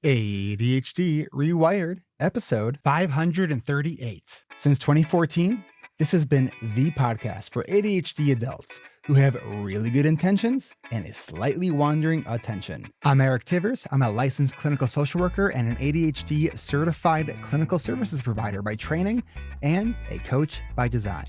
ADHD Rewired, episode 538. Since 2014, this has been the podcast for ADHD adults who have really good intentions and a slightly wandering attention. I'm Eric Tivers. I'm a licensed clinical social worker and an ADHD certified clinical services provider by training and a coach by design.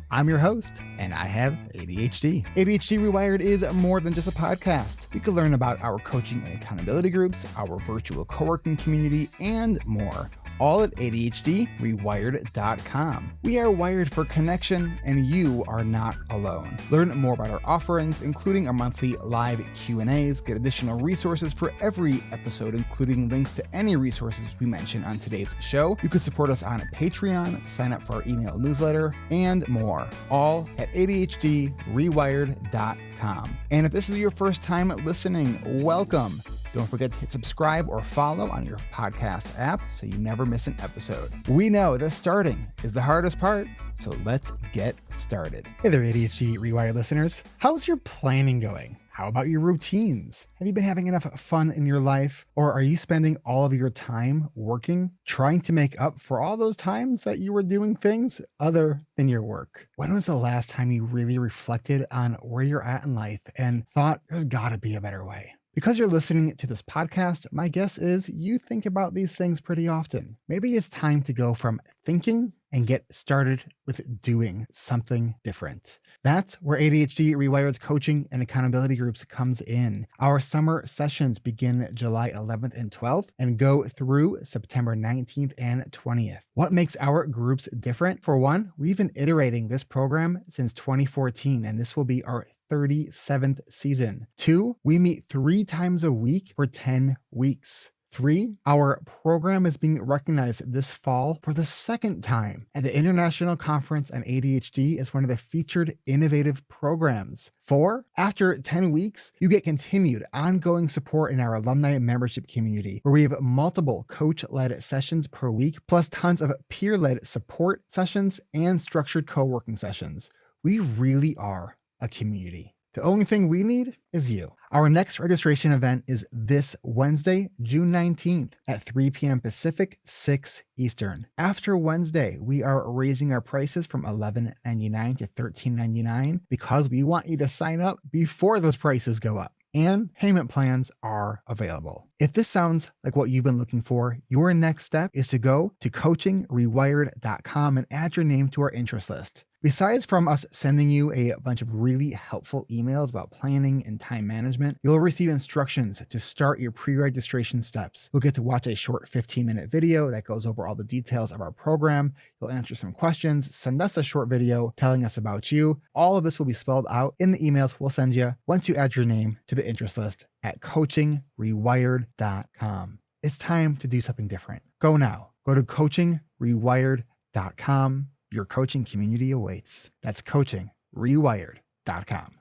I'm your host, and I have ADHD. ADHD Rewired is more than just a podcast. You can learn about our coaching and accountability groups, our virtual co-working community, and more, all at ADHDrewired.com. We are wired for connection, and you are not alone. Learn more about our offerings, including our monthly live Q&As, get additional resources for every episode, including links to any resources we mention on today's show. You can support us on Patreon, sign up for our email newsletter, and more, all at ADHDrewired.com. And if this is your first time listening, welcome. Don't forget to hit subscribe or follow on your podcast app so you never miss an episode. We know that starting is the hardest part, so let's get started. Hey there, ADHD Rewired listeners. How's your planning going? How about your routines? Have you been having enough fun in your life? Or are you spending all of your time working, trying to make up for all those times that you were doing things other than your work? When was the last time you really reflected on where you're at in life and thought there's gotta be a better way? Because you're listening to this podcast, my guess is you think about these things pretty often. Maybe it's time to go from thinking and get started with doing something different. That's where ADHD Rewired's coaching and accountability groups comes in. Our summer sessions begin July 11th and 12th and go through September 19th and 20th. What makes our groups different? For one, we've been iterating this program since 2014, and this will be our 37th season. 2, we meet 3 times a week for 10 weeks. 3, our program is being recognized this fall for the 2nd time at the International Conference on ADHD as one of the featured innovative programs. 4, after 10 weeks, you get continued ongoing support in our alumni membership community, where we have multiple coach-led sessions per week, plus tons of peer-led support sessions and structured co-working sessions. We really are a community. The only thing we need is you. Our next registration event is this Wednesday, June 19th at 3 p.m. Pacific, 6 Eastern. After Wednesday, we are raising our prices from $11.99 to $13.99 because we want you to sign up before those prices go up. And payment plans are available. If this sounds like what you've been looking for, your next step is to go to coachingrewired.com and add your name to our interest list. Besides from us sending you a bunch of really helpful emails about planning and time management, you'll receive instructions to start your pre-registration steps. You'll get to watch a short 15-minute video that goes over all the details of our program. You'll answer some questions, send us a short video telling us about you. All of this will be spelled out in the emails we'll send you once you add your name to the interest list at coachingrewired.com. It's time to do something different. Go now. Go to coachingrewired.com. Your coaching community awaits. That's coachingrewired.com.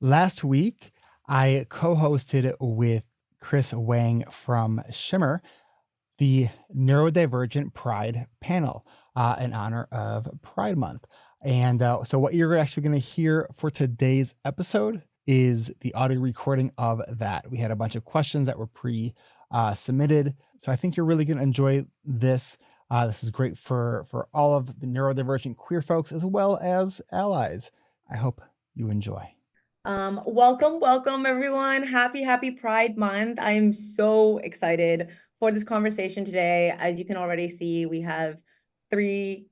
Last week, I co-hosted with Chris Wang from Shimmer the NeuroDivergent Pride panel in honor of Pride Month. And so what you're actually going to hear for today's episode is the audio recording of that. We had a bunch of questions that were pre-submitted. So I think you're really going to enjoy this. This is great for all of the neurodivergent queer folks as well as allies. I hope you enjoy. Welcome everyone. Happy Pride Month. I'm so excited for this conversation today. As you can already see, we have 3,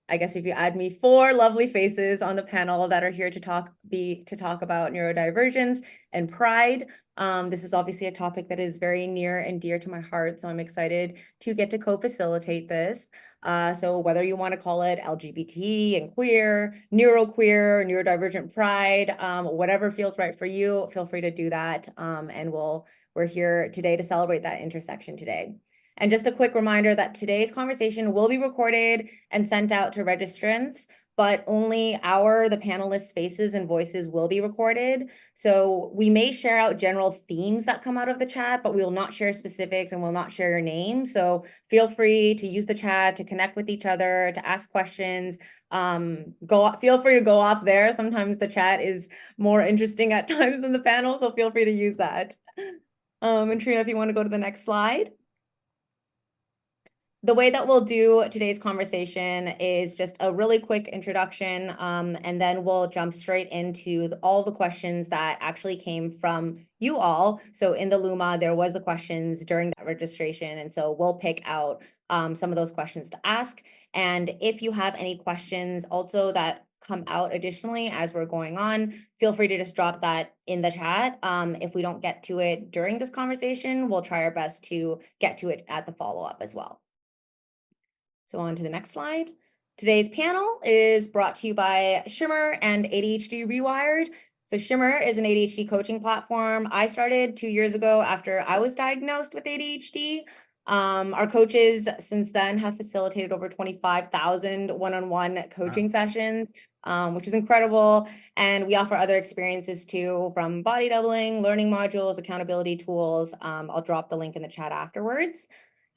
I guess if you add me, 4 lovely faces on the panel that are here to talk about neurodivergence and pride. This is obviously a topic that is very near and dear to my heart, so I'm excited to get to co-facilitate this. So whether you want to call it LGBT and queer, neuroqueer, neurodivergent pride, whatever feels right for you, feel free to do that. And we're here today to celebrate that intersection today. And just a quick reminder that today's conversation will be recorded and sent out to registrants, but only the panelists' faces and voices will be recorded. So we may share out general themes that come out of the chat, but we will not share specifics and will not share your name. So feel free to use the chat to connect with each other, to ask questions. Feel free to go off there. Sometimes the chat is more interesting at times than the panel, so feel free to use that. And Trina, if you want to go to the next slide. The way that we'll do today's conversation is just a really quick introduction, and then we'll jump straight into all the questions that actually came from you all. So in the Luma, there was the questions during that registration, and so we'll pick out some of those questions to ask. And if you have any questions also that come out additionally as we're going on, feel free to just drop that in the chat. If we don't get to it during this conversation, we'll try our best to get to it at the follow-up as well. So on to the next slide. Today's panel is brought to you by Shimmer and ADHD reWired. So Shimmer is an ADHD coaching platform I started 2 years ago after I was diagnosed with ADHD. Our coaches since then have facilitated over 25,000 one-on-one coaching sessions, which is incredible. And we offer other experiences too, from body doubling, learning modules, accountability tools. I'll drop the link in the chat afterwards.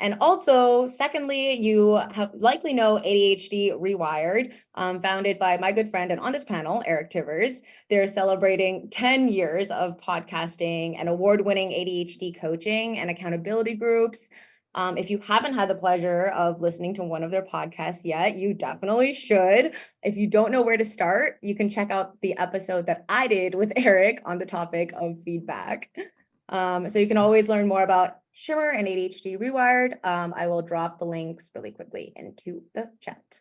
And also, secondly, you have likely know ADHD reWired, founded by my good friend and on this panel, Eric Tivers. They're celebrating 10 years of podcasting and award-winning ADHD coaching and accountability groups. If you haven't had the pleasure of listening to one of their podcasts yet, you definitely should. If you don't know where to start, you can check out the episode that I did with Eric on the topic of feedback. So you can always learn more about Shimmer and ADHD reWired. I will drop the links really quickly into the chat.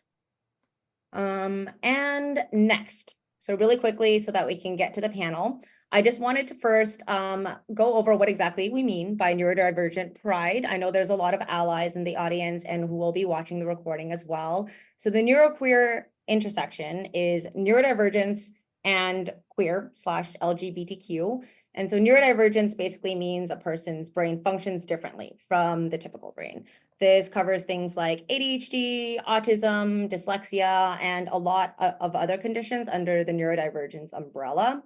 And next, so really quickly so that we can get to the panel, I just wanted to first go over what exactly we mean by NeuroDivergent Pride. I know there's a lot of allies in the audience and who will be watching the recording as well. So the neuroqueer intersection is neurodivergence and queer/LGBTQ. And so neurodivergence basically means a person's brain functions differently from the typical brain. This covers things like ADHD, autism, dyslexia, and a lot of other conditions under the neurodivergence umbrella.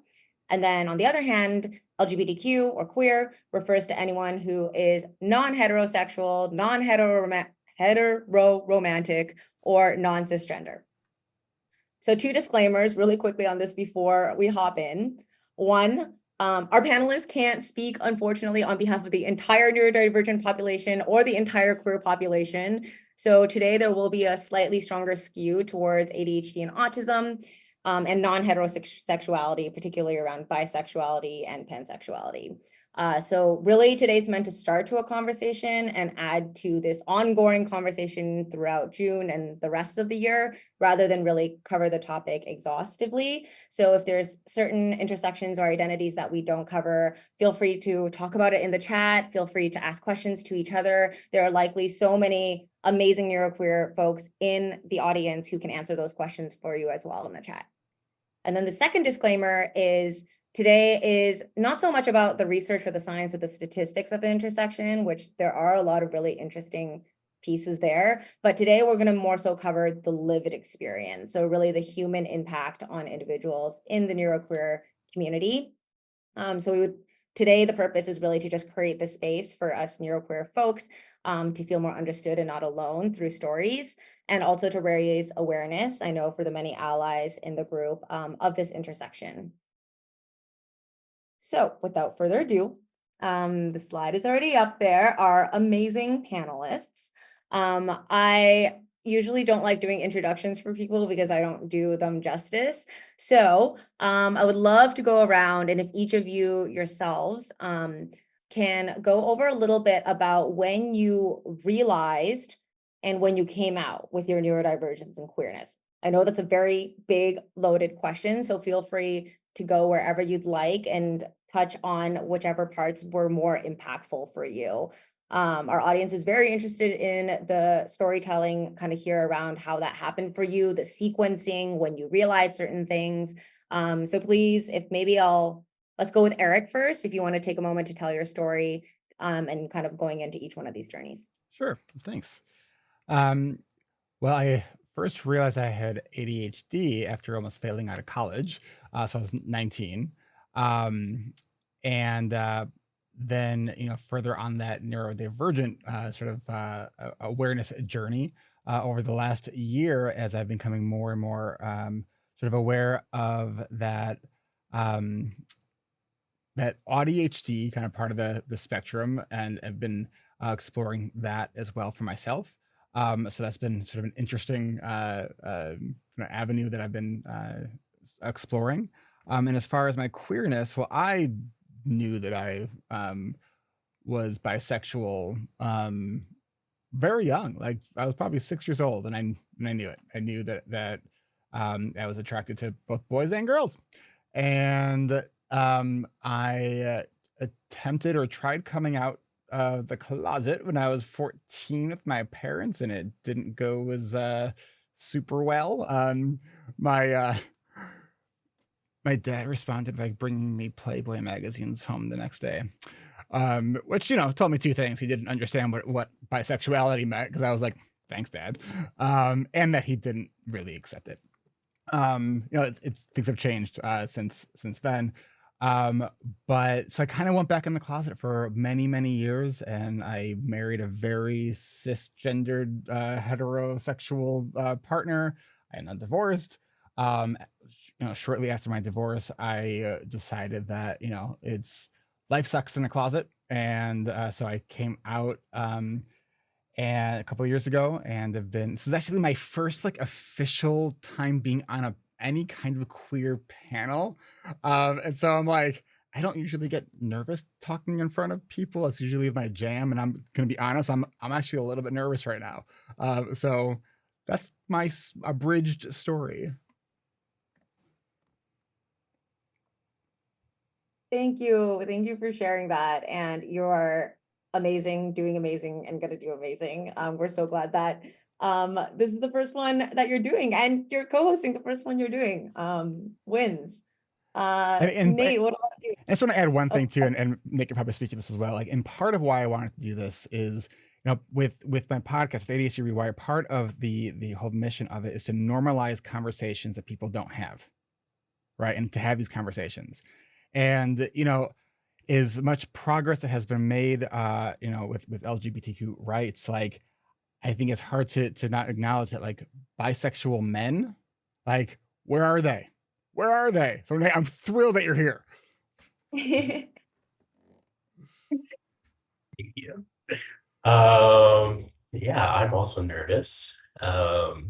And then on the other hand, LGBTQ or queer refers to anyone who is non-heterosexual, non-heteroromantic, or non-cisgender. So 2 disclaimers really quickly on this before we hop in. One, our panelists can't speak, unfortunately, on behalf of the entire neurodivergent population or the entire queer population. So today there will be a slightly stronger skew towards ADHD and autism, and non-heterosexuality, particularly around bisexuality and pansexuality. So really today's meant to start to a conversation and add to this ongoing conversation throughout June and the rest of the year, rather than really cover the topic exhaustively. So if there's certain intersections or identities that we don't cover, feel free to talk about it in the chat. Feel free to ask questions to each other. There are likely so many amazing neuroqueer folks in the audience who can answer those questions for you as well in the chat. And then the second disclaimer is today is not so much about the research or the science or the statistics of the intersection, which there are a lot of really interesting pieces there. But today we're going to more so cover the lived experience. So really the human impact on individuals in the neuroqueer community. Today the purpose is really to just create the space for us neuroqueer folks to feel more understood and not alone through stories, and also to raise awareness, I know for the many allies in the group, of this intersection. So without further ado, the slide is already up there, our amazing panelists. I usually don't like doing introductions for people because I don't do them justice. So I would love to go around, and if each of you yourselves can go over a little bit about when you realized and when you came out with your neurodivergence and queerness. I know that's a very big, loaded question, so feel free to go wherever you'd like and touch on whichever parts were more impactful for you. Our audience is very interested in the storytelling kind of here around how that happened for you, the sequencing, when you realized certain things. So please, if maybe let's go with Eric first, if you want to take a moment to tell your story and kind of going into each one of these journeys. Sure, thanks. Well, I first realized I had ADHD after almost failing out of college. So I was 19. Then, further on that neurodivergent sort of awareness journey over the last year, as I've been becoming more and more sort of aware of that that ADHD kind of part of the spectrum, and have been exploring that as well for myself. So that's been sort of an interesting avenue that I've been exploring. And as far as my queerness, well, I knew that I was bisexual very young. Like I was probably 6 years old, and I knew it. I knew that I was attracted to both boys and girls, and I attempted or tried coming out of the closet when I was 14 with my parents, and it didn't go as super well. My my dad responded by bringing me Playboy magazines home the next day, which told me two things. He didn't understand what bisexuality meant, because I was like, "Thanks, Dad," and that he didn't really accept it. Things have changed since then. But so I kind of went back in the closet for many years, and I married a very cisgendered heterosexual partner. I am not divorced. Shortly after my divorce, I decided that it's life sucks in the closet, and so I came out and a couple of years ago, and have been. This is actually my first like official time being on any kind of queer panel, and so I'm like, I don't usually get nervous talking in front of people. It's usually my jam, and I'm gonna be honest, I'm actually a little bit nervous right now. So that's my abridged story. Thank you. Thank you for sharing that. And you're amazing, doing amazing, and gonna do amazing. We're so glad that this is the first one that you're doing, and you're co-hosting the first one you're doing. Wins. And Nate, what about you? I just want to add one Oh, thing too, and Nick can probably speak to this as well. Like, and part of why I wanted to do this is, with my podcast, with ADHD reWired, part of the whole mission of it is to normalize conversations that people don't have, right? And to have these conversations, and as much progress that has been made, with LGBTQ rights, like I think it's hard to not acknowledge that, like, bisexual men, like, where are they? Where are they? So Nate, I'm thrilled that you're here. Yeah. Yeah, I'm also nervous. I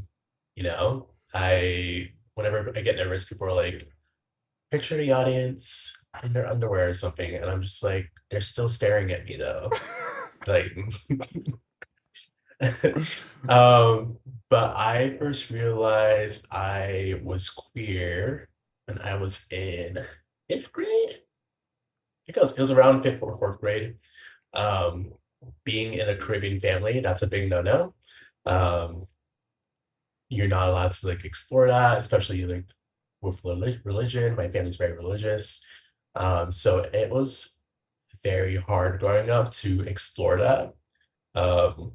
whenever I get nervous, people are like, picture the audience in their underwear or something, and I'm just like, they're still staring at me though. Like, um, but I first realized I was queer when I was in fifth grade. Because it was around fifth or fourth grade. Um, Being in a Caribbean family, that's a big no-no. Um, you're not allowed to like explore that, especially like with religion. My family's very religious. So it was very hard growing up to explore that. Um,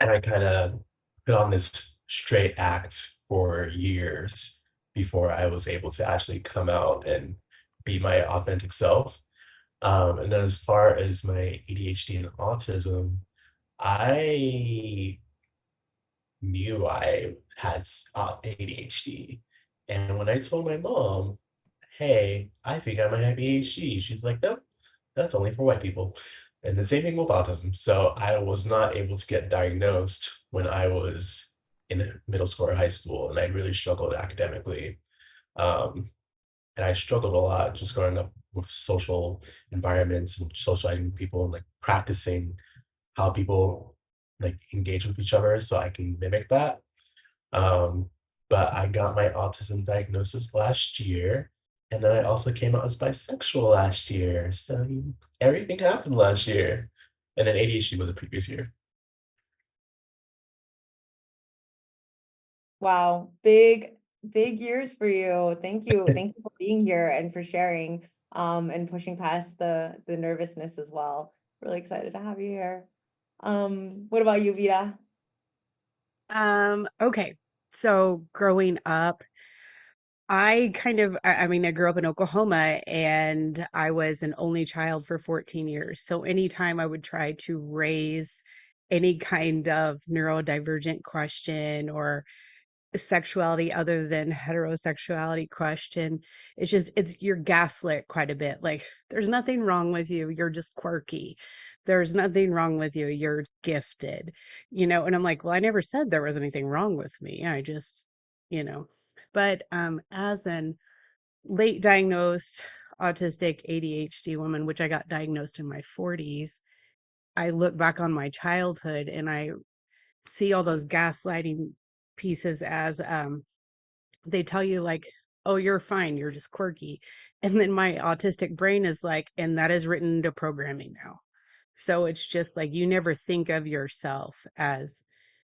and I kind of put on this straight act for years before I was able to actually come out and be my authentic self. And then as far as my ADHD and autism, I knew I had ADHD. And when I told my mom, hey, I think I might have ADHD, she's like, nope, that's only for white people. And the same thing with autism. So I was not able to get diagnosed when I was in middle school or high school, and I really struggled academically. Um, and I struggled a lot just growing up with social environments and socializing with people and like practicing how people like engage with each other so I can mimic that. Um, but I got my autism diagnosis last year, and then I also came out as bisexual last year. So everything happened last year, and then ADHD was the previous year. wow, big years for you. Thank you. Thank you for being here and for sharing and pushing past the nervousness as well. Really excited to have you here. What about you, Vida? Okay. So growing up, I mean, I grew up in Oklahoma and I was an only child for 14 years. So anytime I would try to raise any kind of neurodivergent question or sexuality other than heterosexuality question. You're gaslit quite a bit. Like, there's nothing wrong with you. You're just quirky. There's nothing wrong with you. You're gifted, and I'm like, well, I never said there was anything wrong with me. I just, but as an late diagnosed autistic ADHD woman, which I got diagnosed in my 40s, I look back on my childhood and I see all those gaslighting pieces as they tell you like, oh, you're fine, you're just quirky. And then my autistic brain is like, and that is written into programming now. So it's just like you never think of yourself as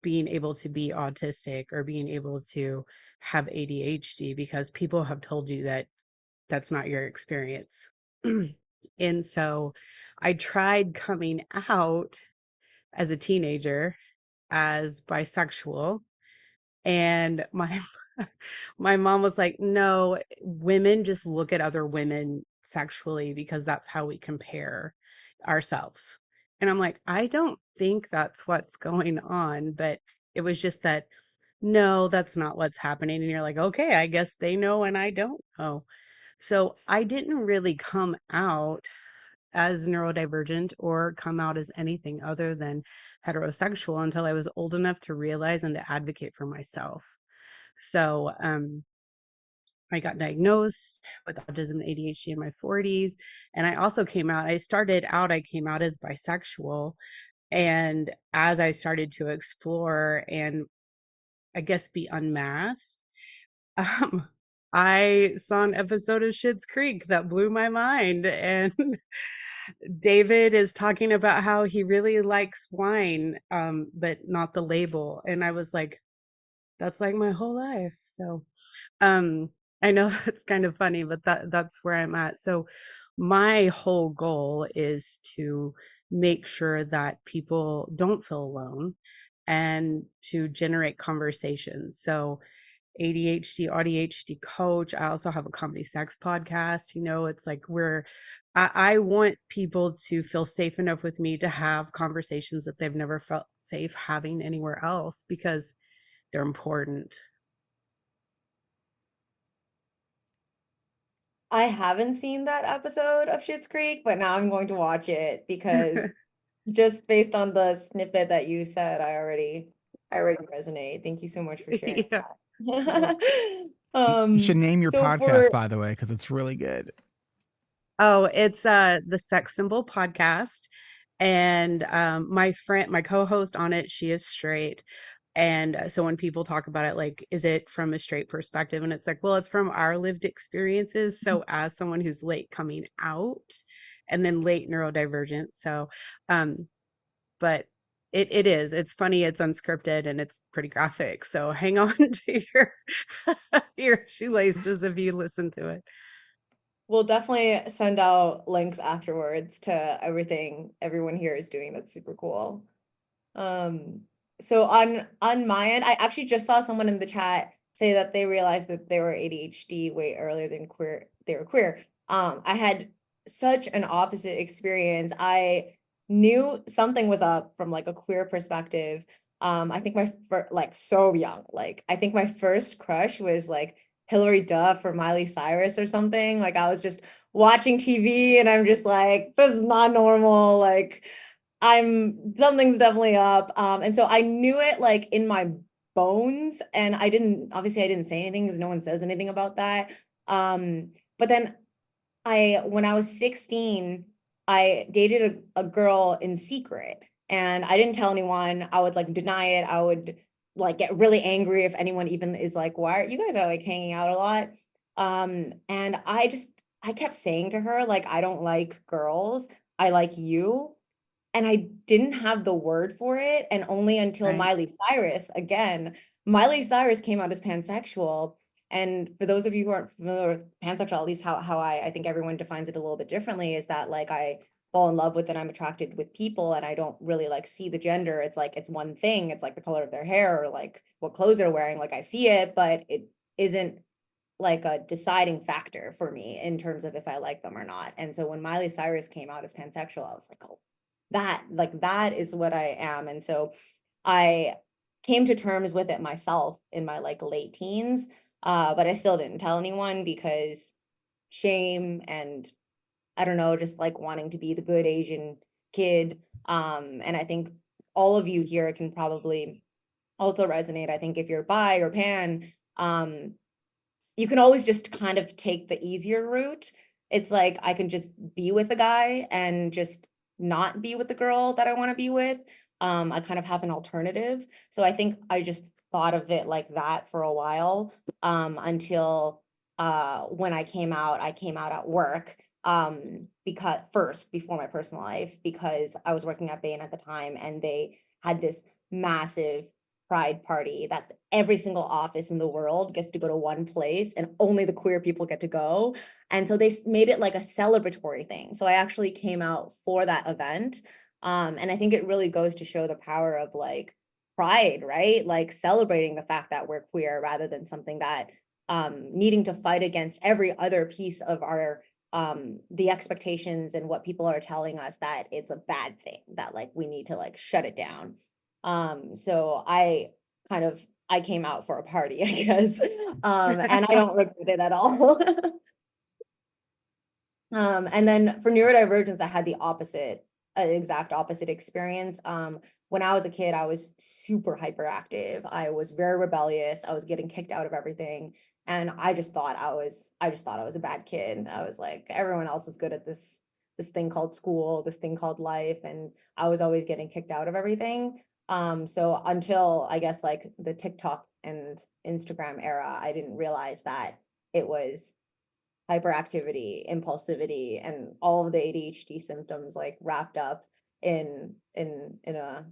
being able to be autistic or being able to have ADHD because people have told you that that's not your experience. And so I tried coming out as a teenager as bisexual, and my my mom was like, no, women just look at other women sexually because that's how we compare ourselves. And I'm like, I don't think that's what's going on, but it was just that, no, that's not what's happening. And you're like, okay, I guess they know and I don't know. So I didn't really come out as neurodivergent or come out as anything other than heterosexual until I was old enough to realize and to advocate for myself. So I got diagnosed with autism and ADHD in my 40s. And I also I came out as bisexual. And as I started to explore and I guess be unmasked, um, I saw an episode of Schitt's Creek that blew my mind. And David is talking about how he really likes wine, but not the label. And I was like, that's like my whole life. So I know that's kind of funny, but that's where I'm at. So my whole goal is to make sure that people don't feel alone and to generate conversations. So ADHD, ADHD coach. I also have a comedy sex podcast. It's like I want people to feel safe enough with me to have conversations that they've never felt safe having anywhere else because they're important. I haven't seen that episode of Schitt's Creek, but now I'm going to watch it because just based on the snippet that you said, I already resonate. Thank you so much for sharing Yeah. that. You should name your So podcast, by the way, because it's really good. Oh, it's the Sex Symbol podcast. And my co-host on it, she is straight. And so when people talk about it, like, is it from a straight perspective? And it's like, well, it's from our lived experiences. So as someone who's late coming out and then late neurodivergent. So, but it's funny, it's unscripted and it's pretty graphic. So hang on to your shoelaces if you listen to it. we'll definitely send out links afterwards to everything everyone here is doing. That's super cool. So on my end, I actually just saw someone in the chat say that they realized that they were ADHD way earlier than they were queer. I had such an opposite experience. I knew something was up from like a queer perspective. I think like so young, like I think my first crush was like Hilary Duff or Miley Cyrus or something. Like I was just watching TV and I'm just like, this is not normal. Like something's definitely up. And so I knew it like in my bones, and I didn't say anything because no one says anything about that. But then when I was 16, I dated a girl in secret and I didn't tell anyone. I would like deny it. I would like get really angry if anyone even is like, why are you guys are like hanging out a lot? And I kept saying to her, like, I don't like girls. I like you. And I didn't have the word for it. And only until Right. Miley Cyrus came out as pansexual. And for those of you who aren't familiar with pansexual, at least how I think everyone defines it a little bit differently, is that like I fall in love with and I'm attracted with people and I don't really like see the gender. It's like it's one thing. It's like the color of their hair or like what clothes they're wearing. Like I see it, but it isn't like a deciding factor for me in terms of if I like them or not. And so when Miley Cyrus came out as pansexual, I was like, oh, that is what I am. And so I came to terms with it myself in my like late teens, but I still didn't tell anyone because shame and I don't know, just like wanting to be the good Asian kid. And I think all of you here can probably also resonate. I think if you're bi or pan, you can always just kind of take the easier route. It's like I can just be with a guy and just not be with the girl that I want to be with. I kind of have an alternative. So I think I just thought of it like that for a while, until when I came out at work, because first before my personal life, because I was working at Bain at the time and they had this massive pride party that every single office in the world gets to go to one place and only the queer people get to go. And so they made it like a celebratory thing. So I actually came out for that event. And I think it really goes to show the power of like pride, right? Like celebrating the fact that we're queer rather than something that needing to fight against every other piece of our the expectations and what people are telling us that it's a bad thing, that like we need to like shut it down. So I came out for a party, I guess. And I don't regret it at all. And then for neurodivergence, I had the opposite, exact opposite experience. When I was a kid, I was super hyperactive. I was very rebellious. I was getting kicked out of everything. And I just thought I was a bad kid. I was like, everyone else is good at this thing called school, this thing called life. And I was always getting kicked out of everything. So until I guess like the TikTok and Instagram era, I didn't realize that it was hyperactivity, impulsivity, and all of the ADHD symptoms like wrapped up in a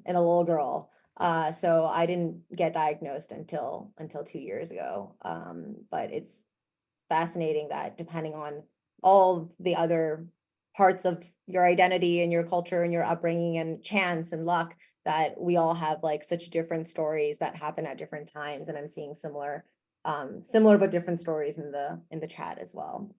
little girl. So I didn't get diagnosed until 2 years ago. But it's fascinating that depending on all the other parts of your identity and your culture and your upbringing and chance and luck, that we all have like such different stories that happen at different times. And I'm seeing similar but different stories in the chat as well.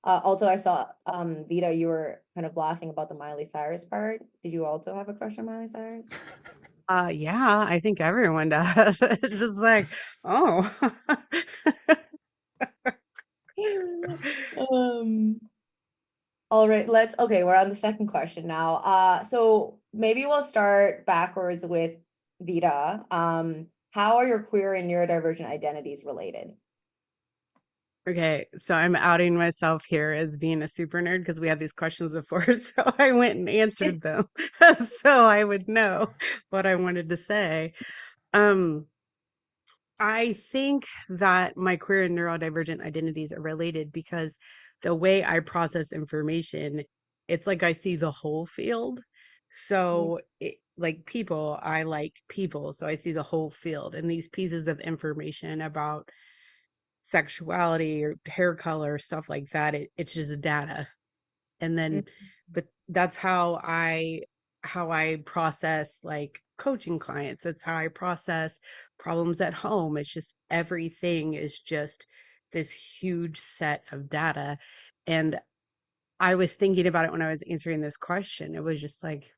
Also, I saw Vida, you were kind of laughing about the Miley Cyrus part. Did you also have a crush on Miley Cyrus? Yeah, I think everyone does. It's just like, oh. All right, okay, we're on the second question now. So maybe we'll start backwards with Vida. How are your queer and neurodivergent identities related? Okay, so I'm outing myself here as being a super nerd because we had these questions before, so I went and answered them so I would know what I wanted to say. I think that my queer and neurodivergent identities are related because the way I process information, it's like I see the whole field. So, like people, I like people, so I see the whole field, and these pieces of information about sexuality or hair color, stuff like that, it's just data. And then, but that's how I process like coaching clients. That's how I process problems at home. It's just everything is just this huge set of data. And I was thinking about it when I was answering this question. It was just like,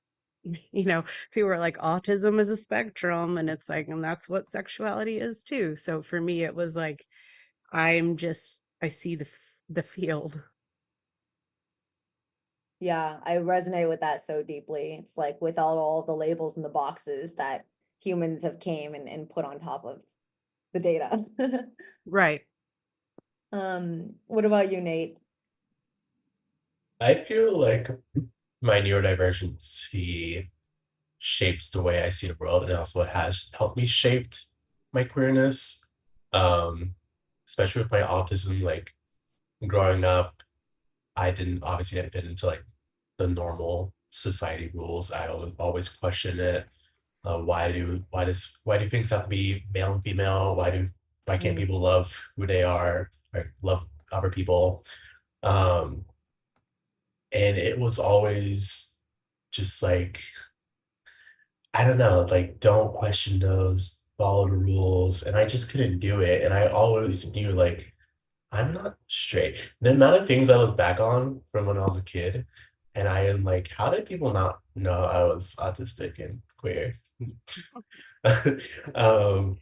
people are like, autism is a spectrum, and it's like, and that's what sexuality is too. So for me, it was like, I see the field. Yeah, I resonate with that so deeply. It's like without all the labels and the boxes that humans have came and put on top of the data. Right. What about you, Nate? I feel like my neurodivergence shapes the way I see the world, and also it has helped me shape my queerness. Especially with my autism, like growing up, I obviously didn't fit into like the normal society rules. I would always question it. Why do things have to be male and female? Why can't people love who they are or love other people? And it was always just like, I don't know, like don't question those, follow the rules. And I just couldn't do it. And I always knew like I'm not straight. The amount of things I look back on from when I was a kid And I am like, how did people not know I was autistic and queer? um,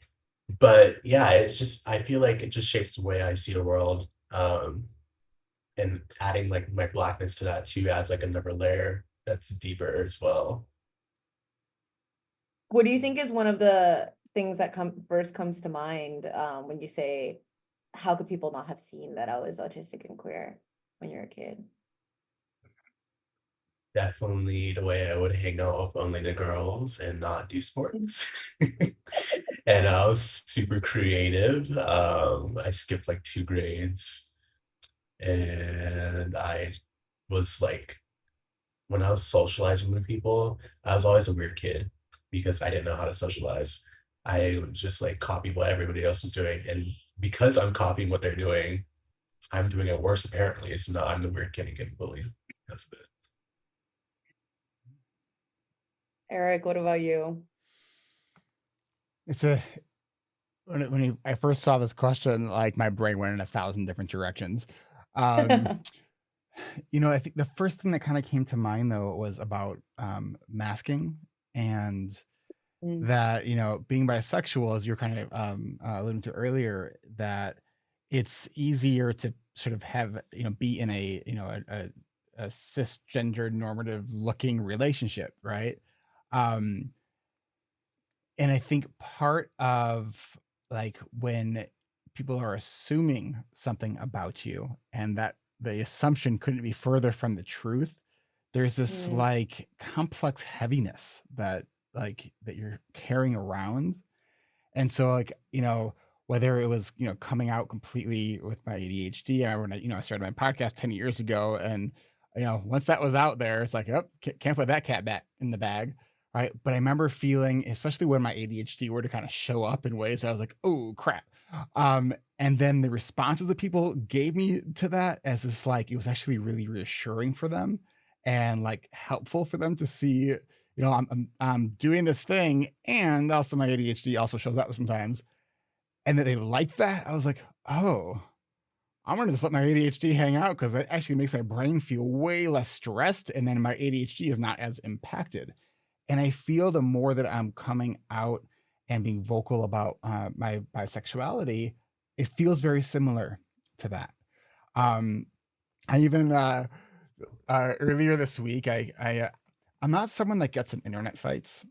but yeah, it's just, I feel like it just shapes the way I see the world. And adding like my blackness to that too adds like another layer that's deeper as well. What do you think is one of the things that first comes to mind when you say, how could people not have seen that I was autistic and queer when you're a kid? Definitely the way I would hang out with only the girls and not do sports. And I was super creative. I skipped like 2 grades, and I was like, when I was socializing with people, I was always a weird kid because I didn't know how to socialize. I would just like copy what everybody else was doing, and because I'm copying what they're doing, I'm doing it worse apparently. So now I'm the weird kid and getting bullied. That's it. Eric, what about you? It's a I first saw this question, like my brain went in 1,000 different directions. I think the first thing that kind of came to mind though was about masking, and Mm. that being bisexual, as you're kind of alluding to earlier, that it's easier to sort of have be in a cisgendered normative looking relationship, right? um and I think part of, like, when people are assuming something about you and that the assumption couldn't be further from the truth, there's this Mm. like complex heaviness that you're carrying around. And so, like, whether it was, coming out completely with my ADHD. I remember when I started my podcast 10 years ago, and, once that was out there, it's like, oh, can't put that cat back in the bag. Right. But I remember feeling, especially when my ADHD were to kind of show up in ways that I was like, oh, crap. And then the responses that people gave me to that, as this, like, it was actually really reassuring for them and like helpful for them to see, I'm doing this thing, and also my ADHD also shows up sometimes, and that they like that. I was like, oh, I'm gonna just let my ADHD hang out because it actually makes my brain feel way less stressed, and then my ADHD is not as impacted. And I feel the more that I'm coming out and being vocal about my bisexuality, it feels very similar to that. Um, I even earlier this week, I'm not someone that gets in internet fights.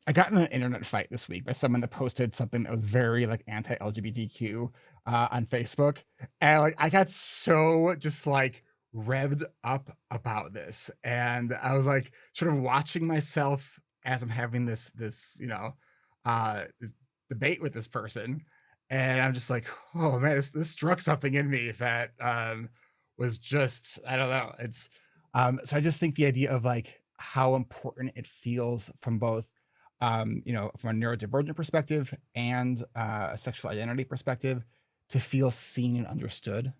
I got in an internet fight this week by someone that posted something that was very like anti-LGBTQ on Facebook, and like I got so just like revved up about this, and I was like sort of watching myself as I'm having this debate with this person, and I'm just like, oh man, this struck something in me that was just, I don't know. It's so I just think the idea of like how important it feels from both from a neurodivergent perspective and a sexual identity perspective, to feel seen and understood.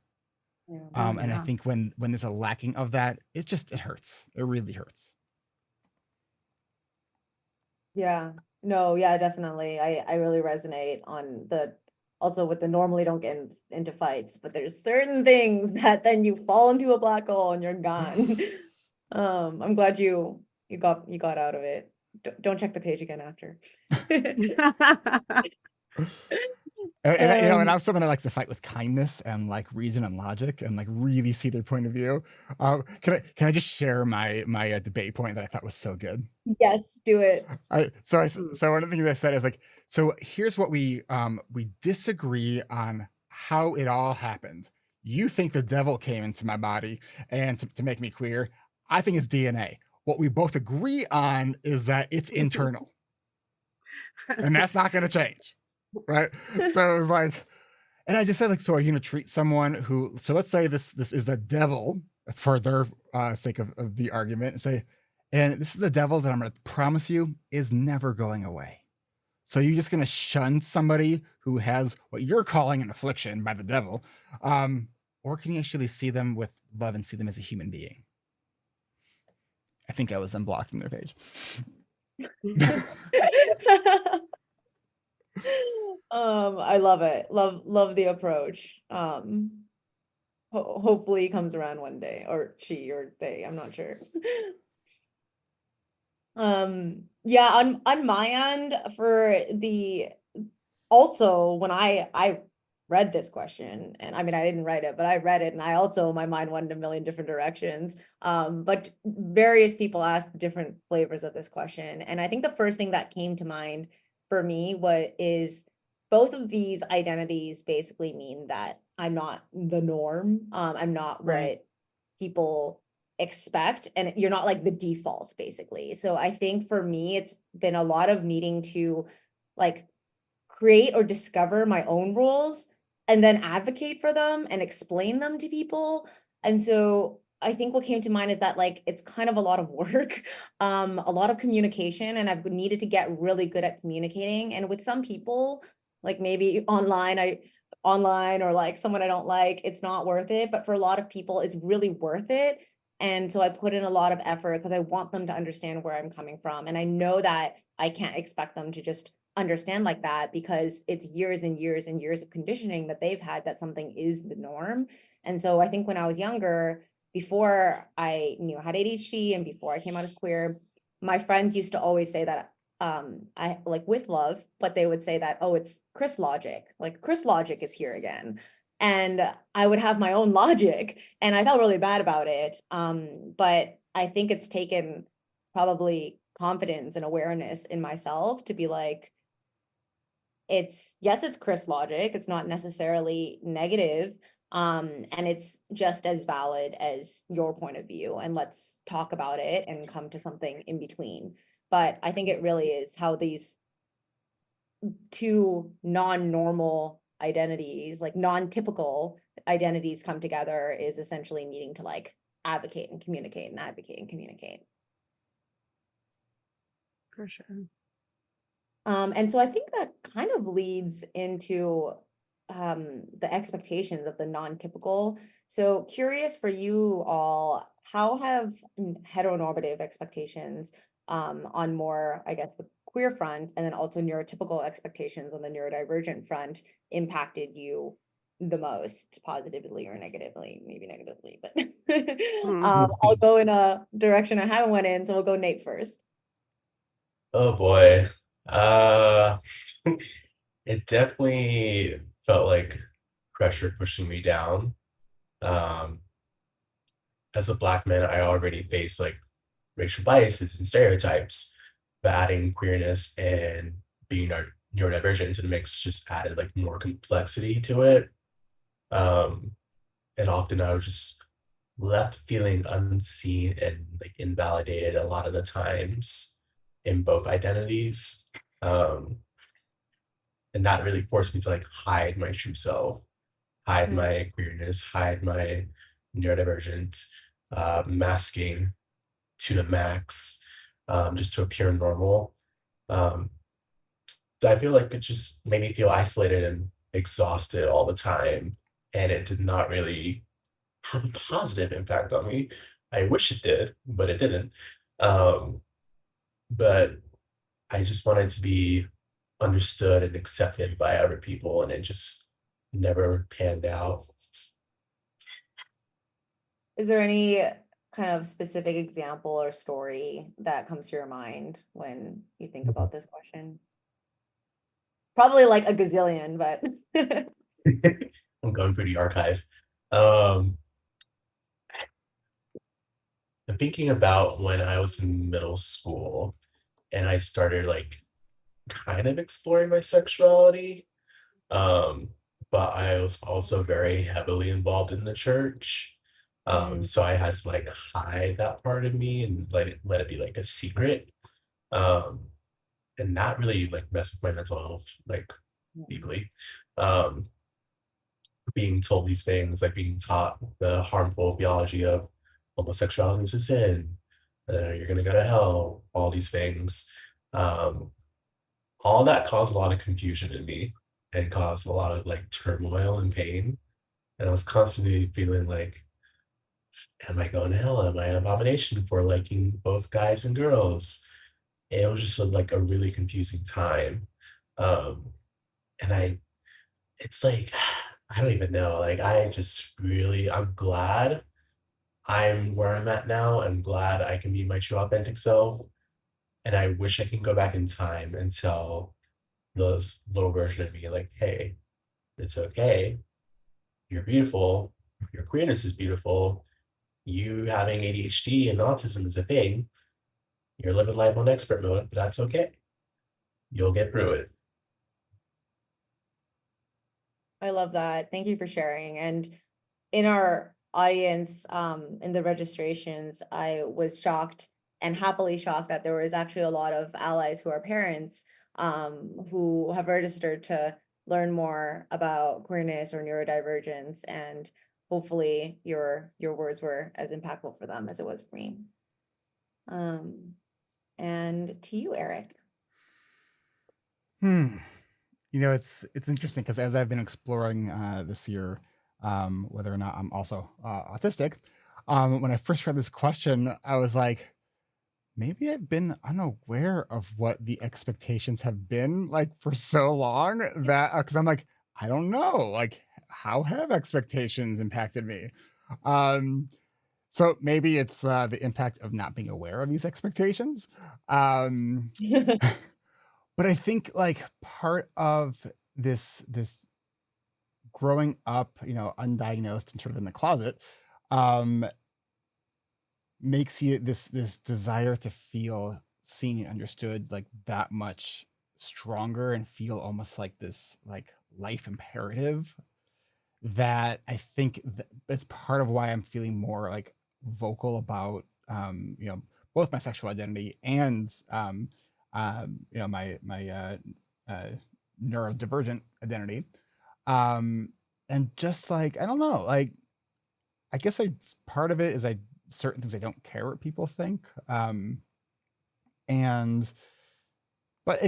Yeah. And I Yeah. think when there's a lacking of that, it hurts. It really hurts. Yeah. No, yeah, definitely. I really resonate on also with the normally don't get into fights, but there's certain things that then you fall into a black hole and you're gone. I'm glad you got out of it. Don't check the page again after. And I'm someone that likes to fight with kindness and like reason and logic and like really see their point of view. Can I just share my debate point that I thought was so good? Yes, do it. So one of the things I said is like, so here's what we disagree on how it all happened. You think the devil came into my body and to make me queer. I think it's DNA. What we both agree on is that it's internal, and that's not going to change, right? So it was like, and I just said like, so are you going to treat someone who? So let's say this is the devil for their sake of the argument, and say, and this is the devil that I'm going to promise you is never going away. So you're just going to shun somebody who has what you're calling an affliction by the devil, or can you actually see them with love and see them as a human being? I think I was unblocked from their page. I love it. Love the approach. hopefully comes around one day, or she or they, I'm not sure. Yeah, on my end, for the also when I read this question, and I mean I didn't write it, but I read it, and I also, my mind went in a million different directions. But various people asked different flavors of this question, and I think the first thing that came to mind for me is both of these identities basically mean that I'm not the norm. I'm not Right. what people expect, and you're not like the default, basically. So I think for me, it's been a lot of needing to like create or discover my own rules and then advocate for them and explain them to people. And so I think what came to mind is that like it's kind of a lot of work, a lot of communication, and I've needed to get really good at communicating. And with some people, like maybe online or like someone I don't like, it's not worth it. But for a lot of people, it's really worth it. And so I put in a lot of effort because I want them to understand where I'm coming from. And I know that I can't expect them to just understand like that, because it's years and years and years of conditioning that they've had that something is the norm. And so I think when I was younger, before I knew I had ADHD and before I came out as queer, my friends used to always say that I like, with love, but they would say that, oh, it's Chris logic, like Chris logic is here again. And I would have my own logic, and I felt really bad about it. But I think it's taken probably confidence and awareness in myself to be like, it's Chris logic, it's not necessarily negative, and it's just as valid as your point of view, and let's talk about it and come to something in between. But I think it really is how these two non-normal identities, like non-typical identities, come together, is essentially needing to like advocate and communicate and advocate and communicate. For sure. And so I think that kind of leads into the expectations of the non-typical. So curious for you all, how have heteronormative expectations on more, I guess, the queer front, and then also neurotypical expectations on the neurodivergent front impacted you the most, positively or negatively? Maybe negatively, but I'll go in a direction I haven't went in, so we'll go Nate first. Oh boy. Uh, it definitely felt like pressure pushing me down. Um, as a Black man, I already face like racial biases and stereotypes, but adding queerness and being neurodivergent into the mix just added like more complexity to it. Um, and often I was just left feeling unseen and like invalidated a lot of the times in both identities. And that really forced me to like hide my true self, hide my queerness, hide my neurodivergent, masking to the max, just to appear normal. Um, so I feel like it just made me feel isolated and exhausted all the time. And it did not really have a positive impact on me. I wish it did, but it didn't. Um, but I just wanted to be understood and accepted by other people, and it just never panned out. Is there any kind of specific example or story that comes to your mind when you think about this question? Probably like a gazillion, but I'm going through the archive. Um, I'm thinking about when I was in middle school and I started like kind of exploring my sexuality. Um, but I was also very heavily involved in the church. So I had to like hide that part of me and let it be like a secret. Um, and that really like messed with my mental health like deeply. Um, being told these things, like being taught the harmful theology of homosexuality is a sin, you're gonna go to hell, all these things. Um, all that caused a lot of confusion in me and caused a lot of like turmoil and pain. And I was constantly feeling like, am I going to hell? Am I an abomination for liking both guys and girls? And it was just like a really confusing time. Um, and it's like I don't even know. Like, I'm glad I'm where I'm at now. I'm glad I can be my true authentic self. And I wish I can go back in time and tell this little version of me, like, hey, it's okay. You're beautiful. Your queerness is beautiful. You having ADHD and autism is a thing. You're living life on expert mode, but that's okay. You'll get through it. I love that. Thank you for sharing. And in our audience, in the registrations, I was shocked and happily shocked that there was actually a lot of allies who are parents, who have registered to learn more about queerness or neurodivergence, and hopefully your words were as impactful for them as it was for me. And to you, Eric. You know, it's interesting because as I've been exploring this year, whether or not I'm also autistic, when I first read this question, I was like, maybe I've been unaware of what the expectations have been like for so long that because I'm like, I don't know, like how have expectations impacted me? So maybe it's the impact of not being aware of these expectations. But I think like part of this growing up, undiagnosed and sort of in the closet, um, makes you this desire to feel seen and understood like that much stronger and feel almost like this like life imperative that I think that's part of why I'm feeling more like vocal about both my sexual identity and my uh, neurodivergent identity. And just like I don't know, like I guess part of it is I certain things I don't care what people think. And but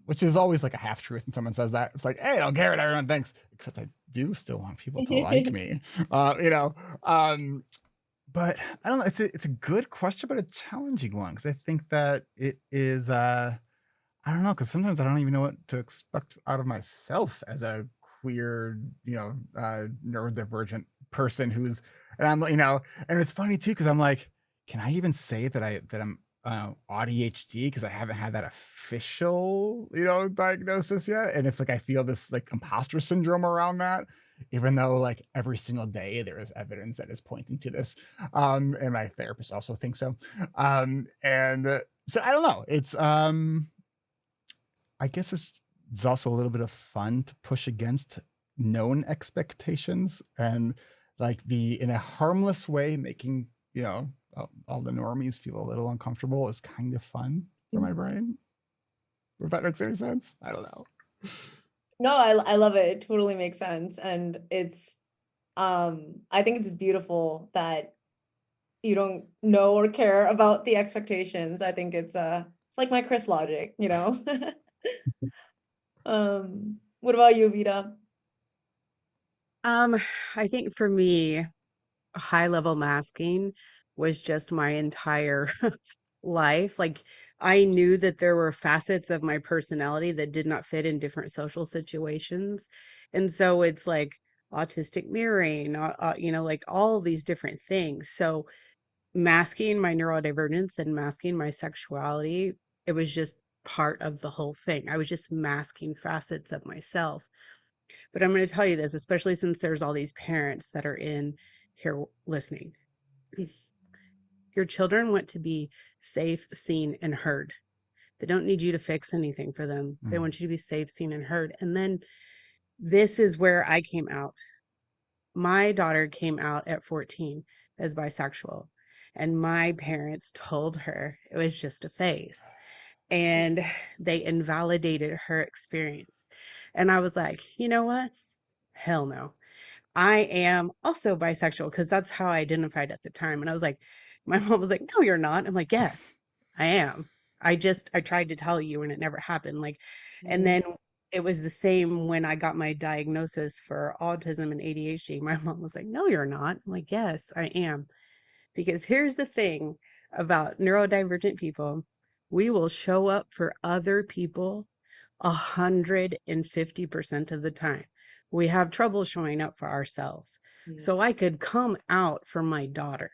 which is always like a half truth when someone says that. It's like, hey, I don't care what everyone thinks, except I do still want people to like me. But I don't know. It's a good question, but a challenging one because I think that it is. I don't know because sometimes I don't even know what to expect out of myself as a queer, neurodivergent person who's, and I'm, and it's funny too because I'm like, can I even say that I'm ADHD because I haven't had that official, diagnosis yet, and it's like I feel this like imposter syndrome around that, even though like every single day there is evidence that is pointing to this, and my therapist also thinks so, and so I don't know. It's I guess it's also a little bit of fun to push against known expectations and like in a harmless way, making, all the normies feel a little uncomfortable is kind of fun for my brain. If that makes any sense. I don't know. No, I love it. It totally makes sense. And it's, I think it's beautiful that you don't know or care about the expectations. I think it's like my Chris logic, What about you, Vida? I think for me, high level masking was just my entire life. Like I knew that there were facets of my personality that did not fit in different social situations. And so it's like autistic mirroring, like all these different things. So masking my neurodivergence and masking my sexuality, it was just part of the whole thing. I was just masking facets of myself. But I'm going to tell you this, especially since there's all these parents that are in here listening. Your children want to be safe, seen, and heard. They don't need you to fix anything for them. They want you to be safe, seen, and heard. And then this is where I came out. My daughter came out at 14 as bisexual, and my parents told her it was just a phase. And they invalidated her experience. And I was like, you know what? Hell no. I am also bisexual because that's how I identified at the time. And I was like, my mom was like, no, you're not. I'm like, yes, I am. I tried to tell you and it never happened. Like, and then it was the same when I got my diagnosis for autism and ADHD. My mom was like, no, you're not. I'm like, yes, I am. Because here's the thing about neurodivergent people, we will show up for other people 150% of the time. We have trouble showing up for ourselves. So I could come out for my daughter.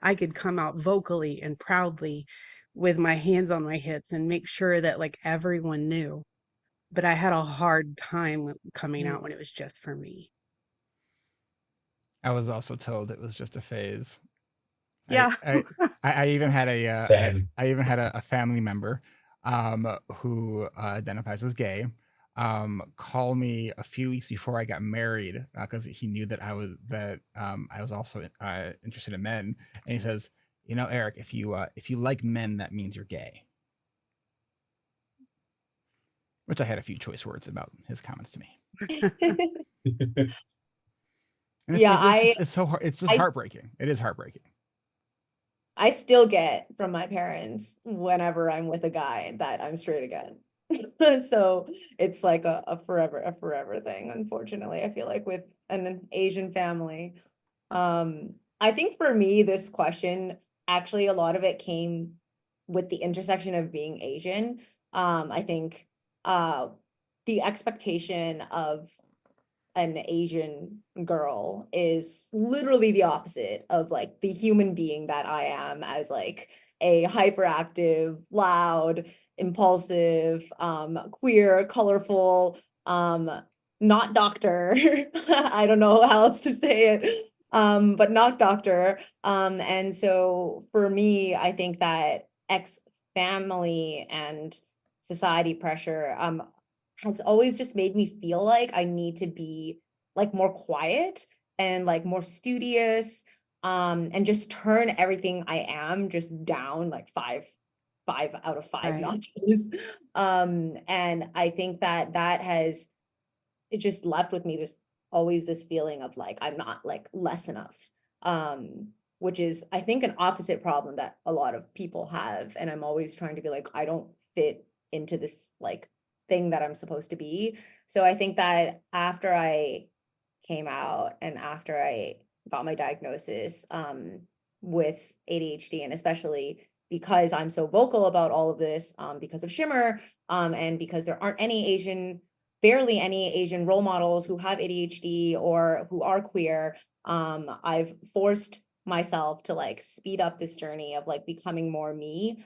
I could come out vocally and proudly with my hands on my hips and make sure that like everyone knew. But I had a hard time coming out when it was just for me. I was also told it was just a phase. Yeah. I even had a Same. I even had a family member who identifies as gay call me a few weeks before I got married because he knew that I was also interested in men, and he says, you know, Eric, if you like men, that means you're gay. Which I had a few choice words about his comments to me. And it's so hard. It's just heartbreaking. It is heartbreaking. I still get from my parents whenever I'm with a guy that I'm straight again. So it's like a forever thing, unfortunately. I feel like with an Asian family. I think for me, this question, actually a lot of it came with the intersection of being Asian. I think the expectation of an Asian girl is literally the opposite of like the human being that I am, as like a hyperactive, loud, impulsive, queer, colorful, not doctor. I don't know how else to say it. But not doctor. And so for me, I think that ex-family and society pressure has always just made me feel like I need to be like more quiet and like more studious, and just turn everything I am just down like five out of five Right. notches. And I think that has it just left with me just always this feeling of like I'm not like less enough, which is I think an opposite problem that a lot of people have, and I'm always trying to be like I don't fit into this like thing that I'm supposed to be. So I think that after I came out and after I got my diagnosis with ADHD, and especially because I'm so vocal about all of this, because of Shimmer, and because there aren't barely any Asian role models who have ADHD or who are queer, I've forced myself to like speed up this journey of like becoming more me,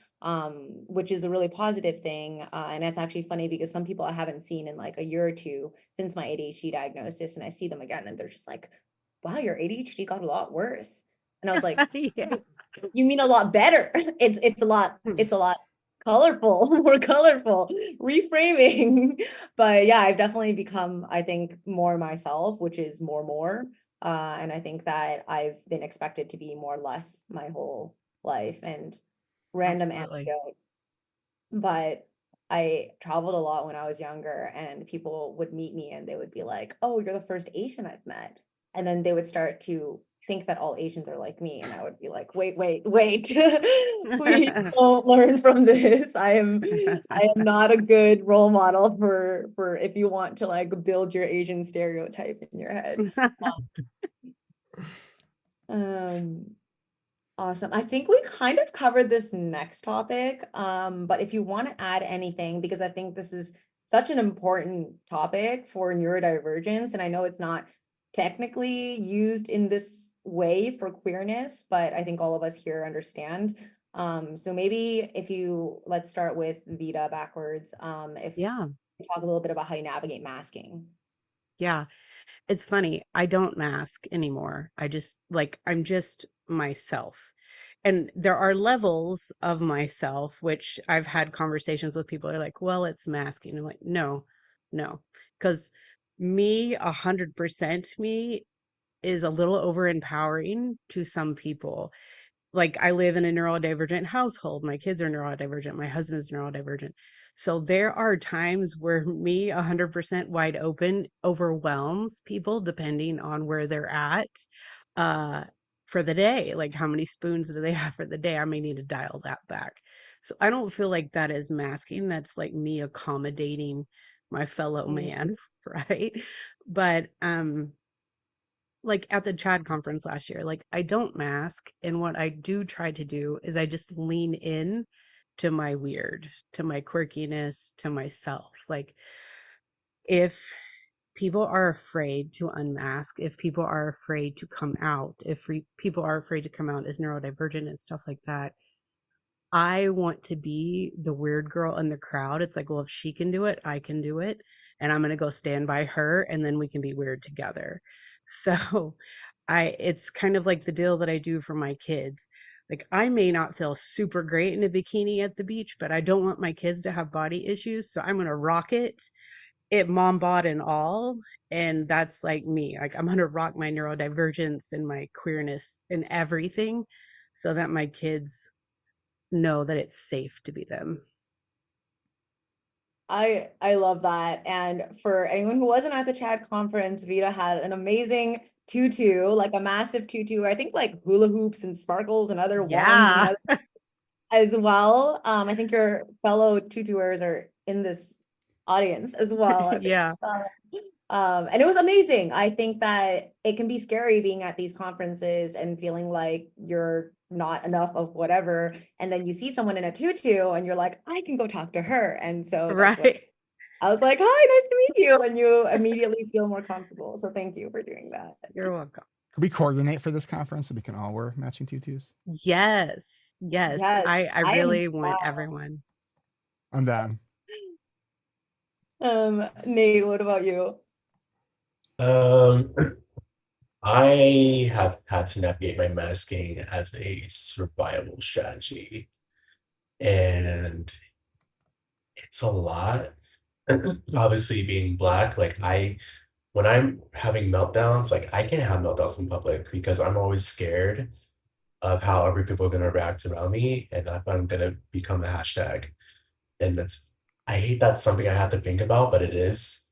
which is a really positive thing. And it's actually funny because some people I haven't seen in like a year or two since my ADHD diagnosis, and I see them again and they're just like, wow, your ADHD got a lot worse. And I was like, Yeah. you mean a lot better. It's a lot colorful, more colorful, reframing. But yeah, I've definitely become, I think, more myself, which is more. And I think that I've been expected to be more less my whole life. And random Absolutely. anecdote, but I traveled a lot when I was younger, and people would meet me and they would be like, oh, you're the first Asian I've met. And then they would start to think that all Asians are like me. And I would be like, wait, please don't learn from this. I am not a good role model for if you want to like build your Asian stereotype in your head. Awesome. I think we kind of covered this next topic, but if you want to add anything, because I think this is such an important topic for neurodivergence, and I know it's not technically used in this way for queerness, but I think all of us here understand. So maybe let's start with Vida backwards. If Yeah. you talk a little bit about how you navigate masking. Yeah. It's funny. I don't mask anymore. I'm just myself. And there are levels of myself, which I've had conversations with people who are like, well, it's masking. I'm like, no. Because me, 100% me is a little over empowering to some people. Like I live in a neurodivergent household. My kids are neurodivergent. My husband's neurodivergent. So there are times where me 100% wide open overwhelms people depending on where they're at for the day. Like how many spoons do they have for the day? I may need to dial that back. So I don't feel like that is masking. That's like me accommodating my fellow man, right? But like at the CHAD conference last year, like I don't mask. And what I do try to do is I just lean in to my weird, to my quirkiness, to myself. Like if people are afraid to unmask, if people are afraid to come out, if people are afraid to come out as neurodivergent and stuff like that, I want to be the weird girl in the crowd. It's like, well, if she can do it, I can do it. And I'm going to go stand by her and then we can be weird together. So it's kind of like the deal that I do for my kids. Like, I may not feel super great in a bikini at the beach, but I don't want my kids to have body issues. So I'm going to rock it mom, bod, and all. And that's like me. Like, I'm going to rock my neurodivergence and my queerness and everything so that my kids know that it's safe to be them. I love that. And for anyone who wasn't at the Chad conference, Vida had an amazing tutu, like a massive tutu, I think like hula hoops and sparkles and other wands and other as well. I think your fellow tutuers are in this audience as well. Yeah. And it was amazing. I think that it can be scary being at these conferences and feeling like you're not enough of whatever. And then you see someone in a tutu and you're like, I can go talk to her. And so Right. I was like, hi, nice to meet you. And you immediately feel more comfortable. So thank you for doing that. You're welcome. Could we coordinate for this conference so we can all wear matching tutus? Yes. I really want down. everyone. I'm down. Nate, what about you? I have had to navigate my masking as a survival strategy, and it's a lot. Obviously, being Black, like when I'm having meltdowns, like I can't have meltdowns in public because I'm always scared of how other people are gonna react around me, and if I'm gonna become a hashtag. And I hate that's something I have to think about, but it is.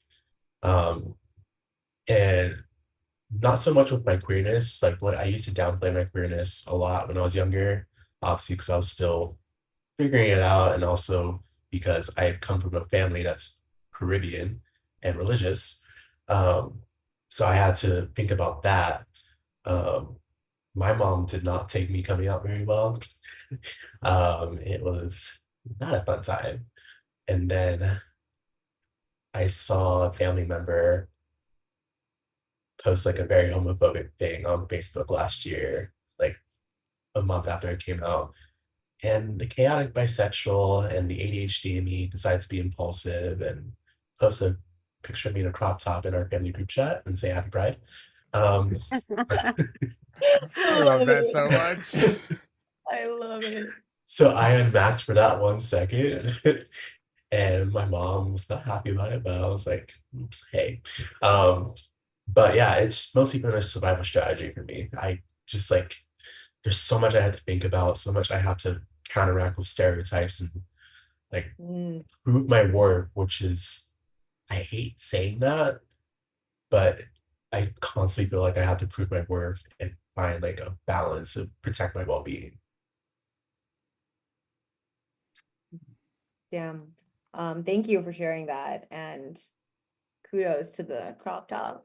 And not so much with my queerness, like what I used to downplay my queerness a lot when I was younger, obviously because I was still figuring it out, and also because I come from a family that's Caribbean and religious. So I had to think about that. My mom did not take me coming out very well. It was not a fun time. And then I saw a family member post like a very homophobic thing on Facebook last year, like a month after it came out. And the chaotic bisexual and the ADHD in me decides to be impulsive and post a picture of me in a crop top in our family group chat and say happy Pride. I love that so much. I love it. So I unmasked for that 1 second. And my mom was not happy about it, but I was like, hey. But yeah, it's mostly been a survival strategy for me. I just like, there's so much I have to think about, so much I have to counteract with stereotypes and like prove my worth, which is, I hate saying that, but I constantly feel like I have to prove my worth and find like a balance to protect my well-being. Damn. Thank you for sharing that, and kudos to the crop top.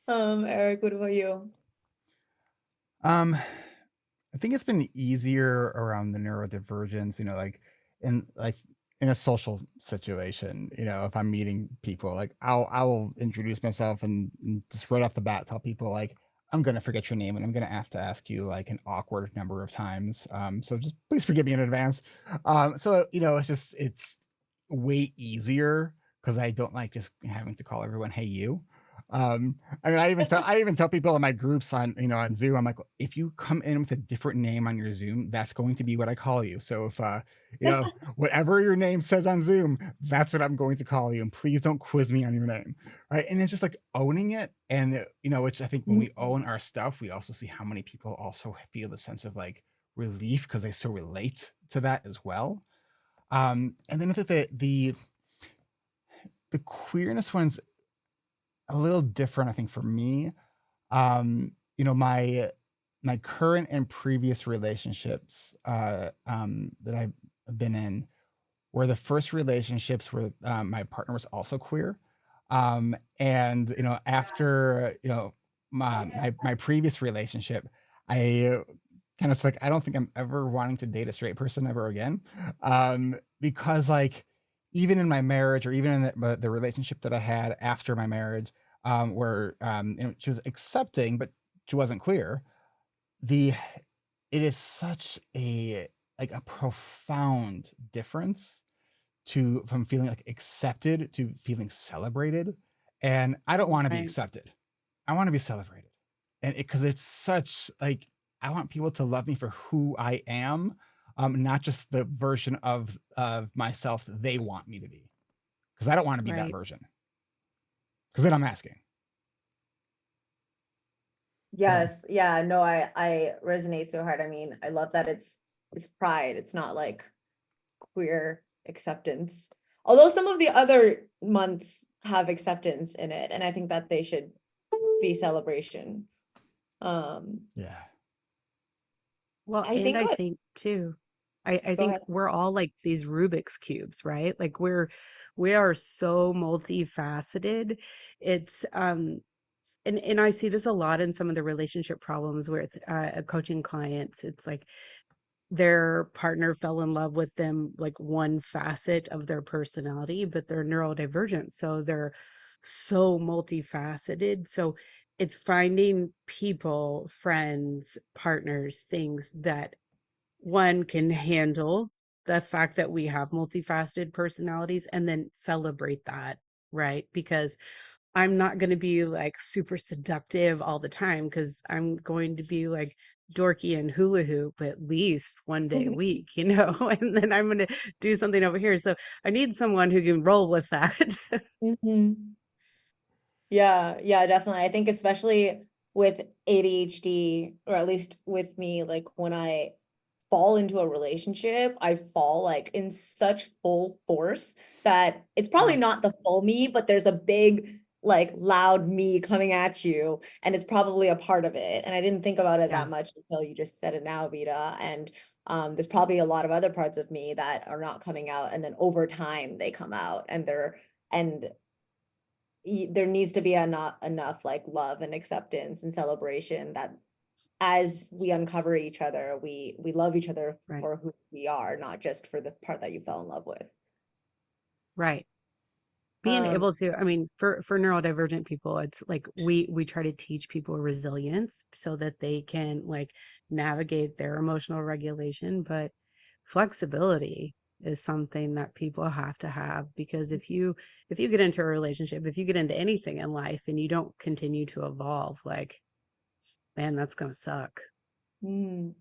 Eric, what about you? I think it's been easier around the neurodivergence, like in a social situation, if I'm meeting people, like I will introduce myself and just right off the bat tell people like I'm gonna forget your name and I'm gonna have to ask you like an awkward number of times. So just please forgive me in advance. So it's way easier because I don't like just having to call everyone hey you. I mean, I even tell people in my groups on on Zoom, I'm like, if you come in with a different name on your Zoom, that's going to be what I call you. So if whatever your name says on Zoom, that's what I'm going to call you, and please don't quiz me on your name, right? And it's just like owning it, and which I think when we own our stuff, we also see how many people also feel the sense of like relief because they so relate to that as well. And then I think the queerness one's a little different, I think, for me. My current and previous relationships that I've been in were the first relationships where my partner was also queer. And after my previous relationship, I kind of like I don't think I'm ever wanting to date a straight person ever again. Because like even in my marriage, or even in the relationship that I had after my marriage, where she was accepting, but she wasn't queer. It is such a profound difference from feeling like accepted to feeling celebrated. And I don't want to be Right. accepted. I want to be celebrated. And because it's such I want people to love me for who I am, not just the version of myself they want me to be. Because I don't want to be that Right. version. Because then I'm asking. Yes. Yeah, no, I resonate so hard. I mean, I love that it's pride. It's not like queer acceptance. Although some of the other months have acceptance in it, and I think that they should be celebration. Yeah. Well, I and think I what think too, I go think ahead. we're all like these Rubik's cubes, right? Like we are so multifaceted. It's and I see this a lot in some of the relationship problems with coaching clients. It's like their partner fell in love with them like one facet of their personality, but they're neurodivergent, so they're so multifaceted. So it's finding people, friends, partners, things that one can handle the fact that we have multifaceted personalities and then celebrate that, right? Because I'm not going to be like super seductive all the time because I'm going to be like dorky and hula hoop at least one day a week, and then I'm going to do something over here. So I need someone who can roll with that. Mhm. Yeah, yeah, definitely. I think especially with ADHD, or at least with me, like when I fall into a relationship, I fall like in such full force that it's probably Right. not the full me, but there's a big, like loud me coming at you, and it's probably a part of it. And I didn't think about it Yeah. that much until you just said it now, Vida. And there's probably a lot of other parts of me that are not coming out, and then over time they come out, and there needs to be enough like love and acceptance and celebration that as we uncover each other, we love each other Right. for who we are, not just for the part that you fell in love with. Right. Being Um, able to, I mean, for neurodivergent people, it's like we try to teach people resilience so that they can like navigate their emotional regulation, but flexibility is something that people have to have, because if you get into a relationship, if you get into anything in life and you don't continue to evolve, like, man, that's gonna suck. mm,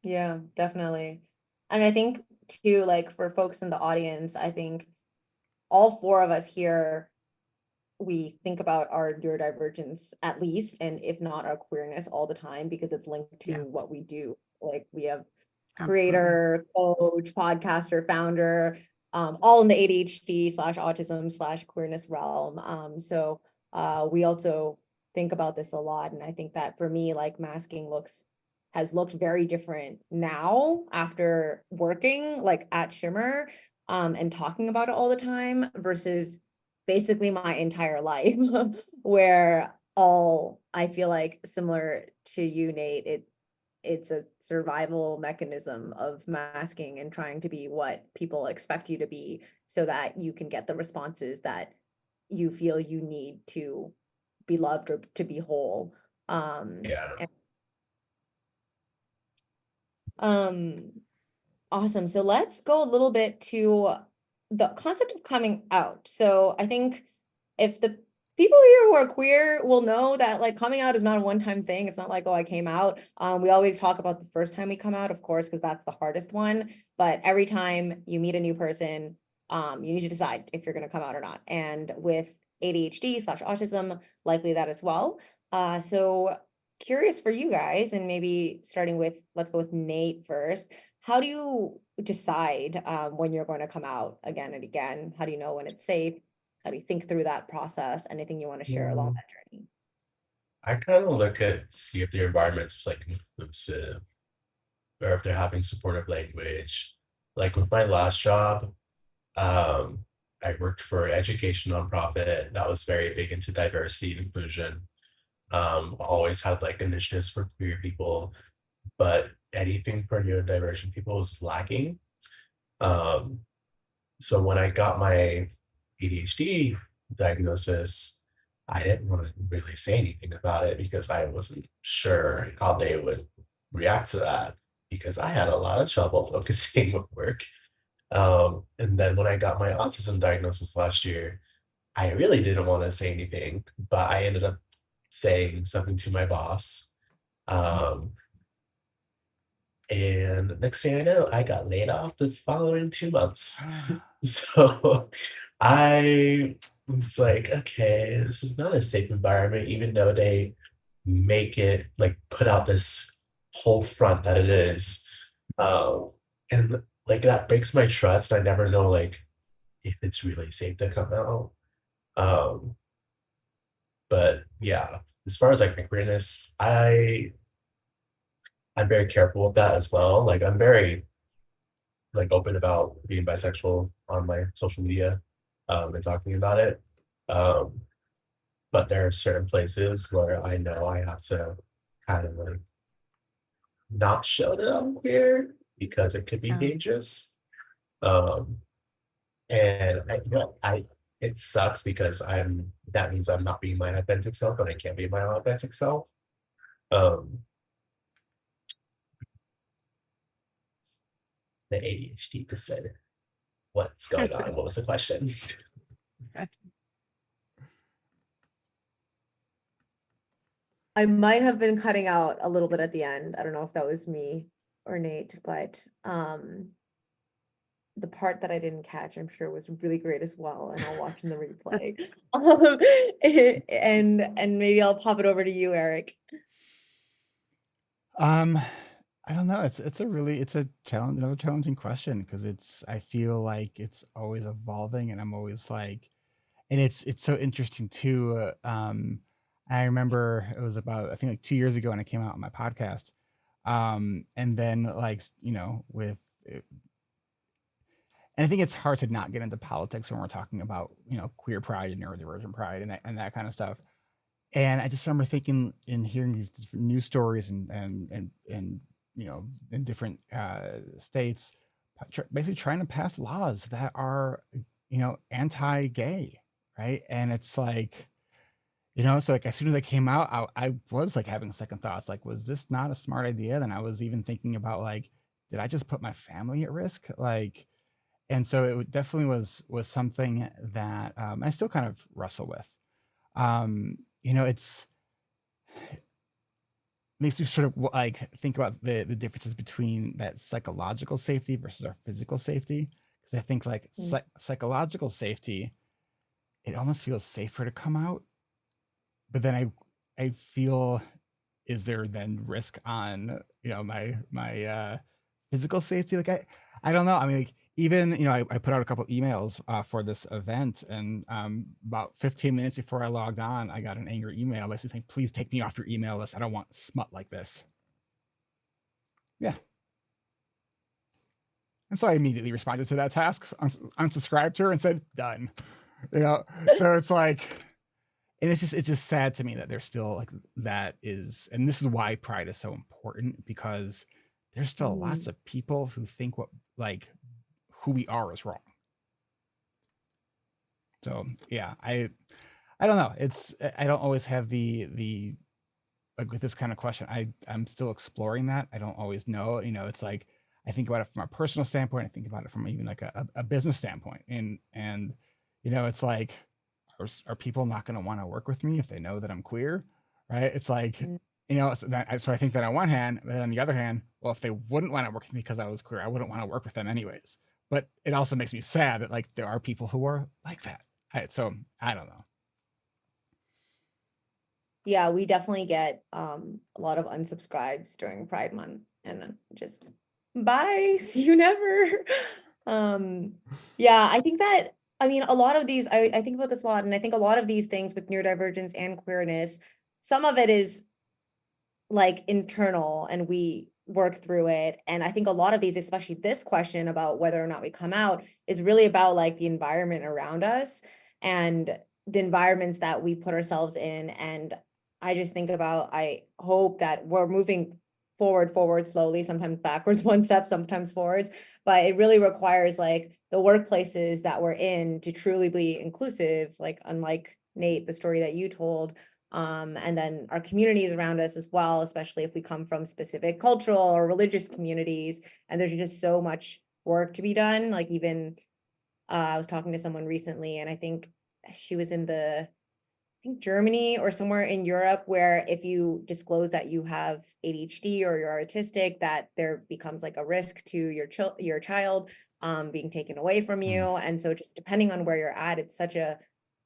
yeah, definitely. And I think too, like for folks in the audience, I think all four of us here, we think about our neurodivergence at least, and if not our queerness all the time, because it's linked Yeah, to what we do. Like we have absolutely. creator, coach, podcaster, founder, all in the ADHD/autism/queerness realm. So we also think about this a lot. And I think that for me, like masking has looked very different now after working like at Shimmer, and talking about it all the time versus basically my entire life, where all I feel like similar to you, Nate, it's a survival mechanism of masking and trying to be what people expect you to be so that you can get the responses that you feel you need to be loved or to be whole. Yeah. And, um, awesome. So let's go a little bit to the concept of coming out. So I think if the people here who are queer will know that like coming out is not a one-time thing. It's not like, oh, I came out. We always talk about the first time we come out, of course, because that's the hardest one. But every time you meet a new person, you need to decide if you're going to come out or not. And with ADHD/autism, likely that as well. So curious for you guys, and maybe starting with, let's go with Nate first. How do you decide when you're going to come out again and again? How do you know when it's safe? How do you think through that process? Anything you want to share along that journey? I kind of look at see if the environment's like inclusive or if they're having supportive language. Like with my last job, um, I worked for an education nonprofit that was very big into diversity and inclusion. Always had like initiatives for queer people, but anything for neurodivergent people was lacking. Um, So when I got my ADHD diagnosis, I didn't want to really say anything about it because I wasn't sure how they would react to that because I had a lot of trouble focusing with work. And then when I got my autism diagnosis last year, I really didn't want to say anything, but I ended up saying something to my boss. And next thing I know, I got laid off the following 2 months. So I was like, okay, this is not a safe environment, even though they make it like put out this whole front that it is. And like that breaks my trust. I never know like if it's really safe to come out. Um, but yeah, as far as like my queerness, I'm very careful with that as well. Like I'm very like open about being bisexual on my social media, and talking about it. Um, but there are certain places where I know I have to kind of like not show that I'm queer because it could be Yeah. dangerous. Um, and I it sucks because that means I'm not being my authentic self, and I can't be my authentic self. Um, the ADHD decided what's going on. What was the question? I might have been cutting out a little bit at the end. I don't know if that was me or Nate, but the part that I didn't catch, I'm sure was really great as well, and I'll watch in the replay. And maybe I'll pop it over to you, Eric. I don't know. It's a challenge, another challenging question because I feel like it's always evolving, and I'm always like, and it's so interesting too. I remember it was about I think like 2 years ago when I came out on my podcast, and then like with and I think it's hard to not get into politics when we're talking about queer pride and neurodivergent pride and that kind of stuff. And I just remember thinking and hearing these different news stories and in different states, basically trying to pass laws that are anti-gay, right? And it's like so like as soon as I came out, I was like having second thoughts, like was this not a smart idea? Then I was even thinking about like, did I just put my family at risk? Like, and so it definitely was something that I still kind of wrestle with. It's makes me sort of like think about the differences between that psychological safety versus our physical safety. Because I think like psychological safety, it almost feels safer to come out, but then I feel, is there then risk on my physical safety? Like I don't know. I mean, like even I put out a couple emails for this event, and about 15 minutes before I logged on, I got an angry email basically saying, "Please take me off your email list. I don't want smut like this." Yeah. And so I immediately responded to that task, unsubscribed to her, and said, "Done." So it's like, and it's just sad to me that there's still like that is, and this is why pride is so important, because there's still lots of people who think who we are is wrong. So yeah, I don't know. I don't always have the like with this kind of question. I'm still exploring that. I don't always know. It's like I think about it from a personal standpoint. I think about it from even like a business standpoint. And it's like, are people not going to want to work with me if they know that I'm queer? Right? It's like, so I think that on one hand, but on the other hand, well, if they wouldn't want to work with me because I was queer, I wouldn't want to work with them anyways. But it also makes me sad that like there are people who are like that. So I don't know. Yeah, we definitely get a lot of unsubscribes during Pride Month, and just bye, see you never. Yeah, I think that, I mean, a lot of these, I think about this a lot, and I think a lot of these things with neurodivergence and queerness, some of it is like internal and we work through it. And I think a lot of these, especially this question about whether or not we come out, is really about like the environment around us and the environments that we put ourselves in. And I just think about, I hope that we're moving forward slowly, sometimes backwards one step, sometimes forwards, but it really requires like the workplaces that we're in to truly be inclusive, like unlike Nate, the story that you told, and then our communities around us as well, especially if we come from specific cultural or religious communities, and there's just so much work to be done. Like even I was talking to someone recently, and I think she was in I think Germany or somewhere in Europe, where if you disclose that you have ADHD or you're autistic, that there becomes like a risk to your child being taken away from you. And so just depending on where you're at, it's such a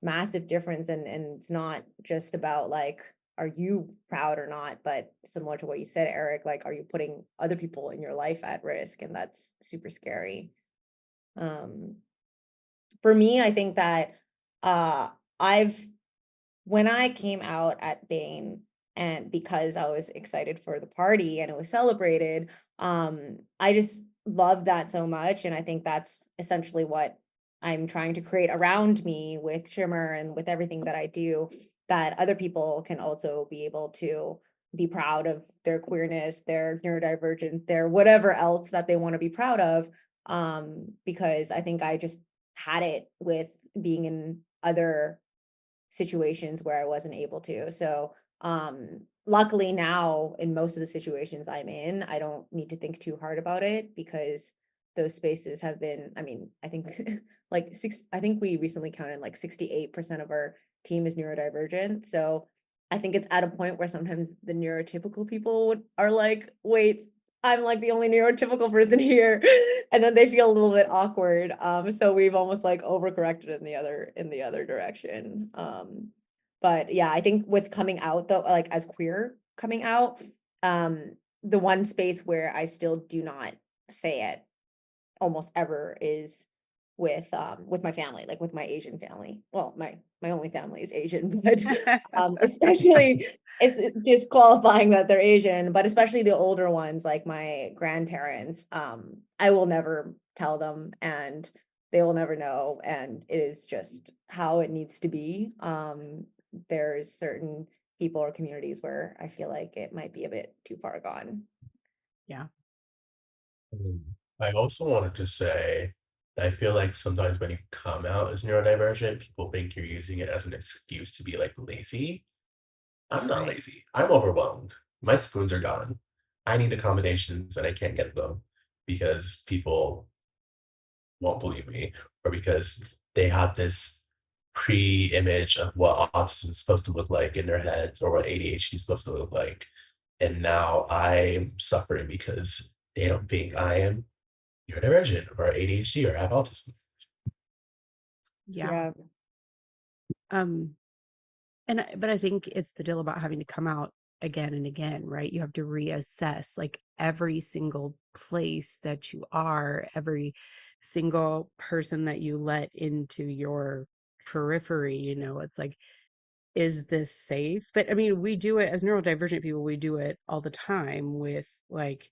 massive difference. And it's not just about like, are you proud or not? But similar to what you said, Eric, like, are you putting other people in your life at risk? And that's super scary. For me, I think that I've when I came out at Bain, and because I was excited for the party and it was celebrated, I just love that so much. And I think that's essentially what I'm trying to create around me with Shimmer and with everything that I do, that other people can also be able to be proud of their queerness, their neurodivergence, their whatever else that they want to be proud of. Because I think I just had it with being in other situations where I wasn't able to. So luckily now in most of the situations I'm in, I don't need to think too hard about it, because those spaces have been, I mean, I think I think we recently counted like 68% of our team is neurodivergent. So I think it's at a point where sometimes the neurotypical people are like, wait, I'm like the only neurotypical person here. And then they feel a little bit awkward. So we've almost like overcorrected in the other direction. But yeah, I think with coming out though, like as queer coming out, the one space where I still do not say it almost ever is with my family, like with my Asian family. Well, my only family is Asian, but especially it's just qualifying that they're Asian, but especially the older ones, like my grandparents, I will never tell them and they will never know. And it is just how it needs to be. There's certain people or communities where I feel like it might be a bit too far gone. Yeah. I also wanted to say that I feel like sometimes when you come out as neurodivergent, people think you're using it as an excuse to be like lazy. I'm not Right. lazy. I'm overwhelmed. My spoons are gone. I need accommodations and I can't get them because people won't believe me, or because they have this pre-image of what autism is supposed to look like in their heads, or what ADHD is supposed to look like. And now I'm suffering because they don't think I am neurodivergent or ADHD or have autism. Yeah. Um, but I think it's the deal about having to come out again and again, right? You have to reassess like every single place that you are, every single person that you let into your periphery, it's like, is this safe? But I mean, we do it as neurodivergent people, we do it all the time with like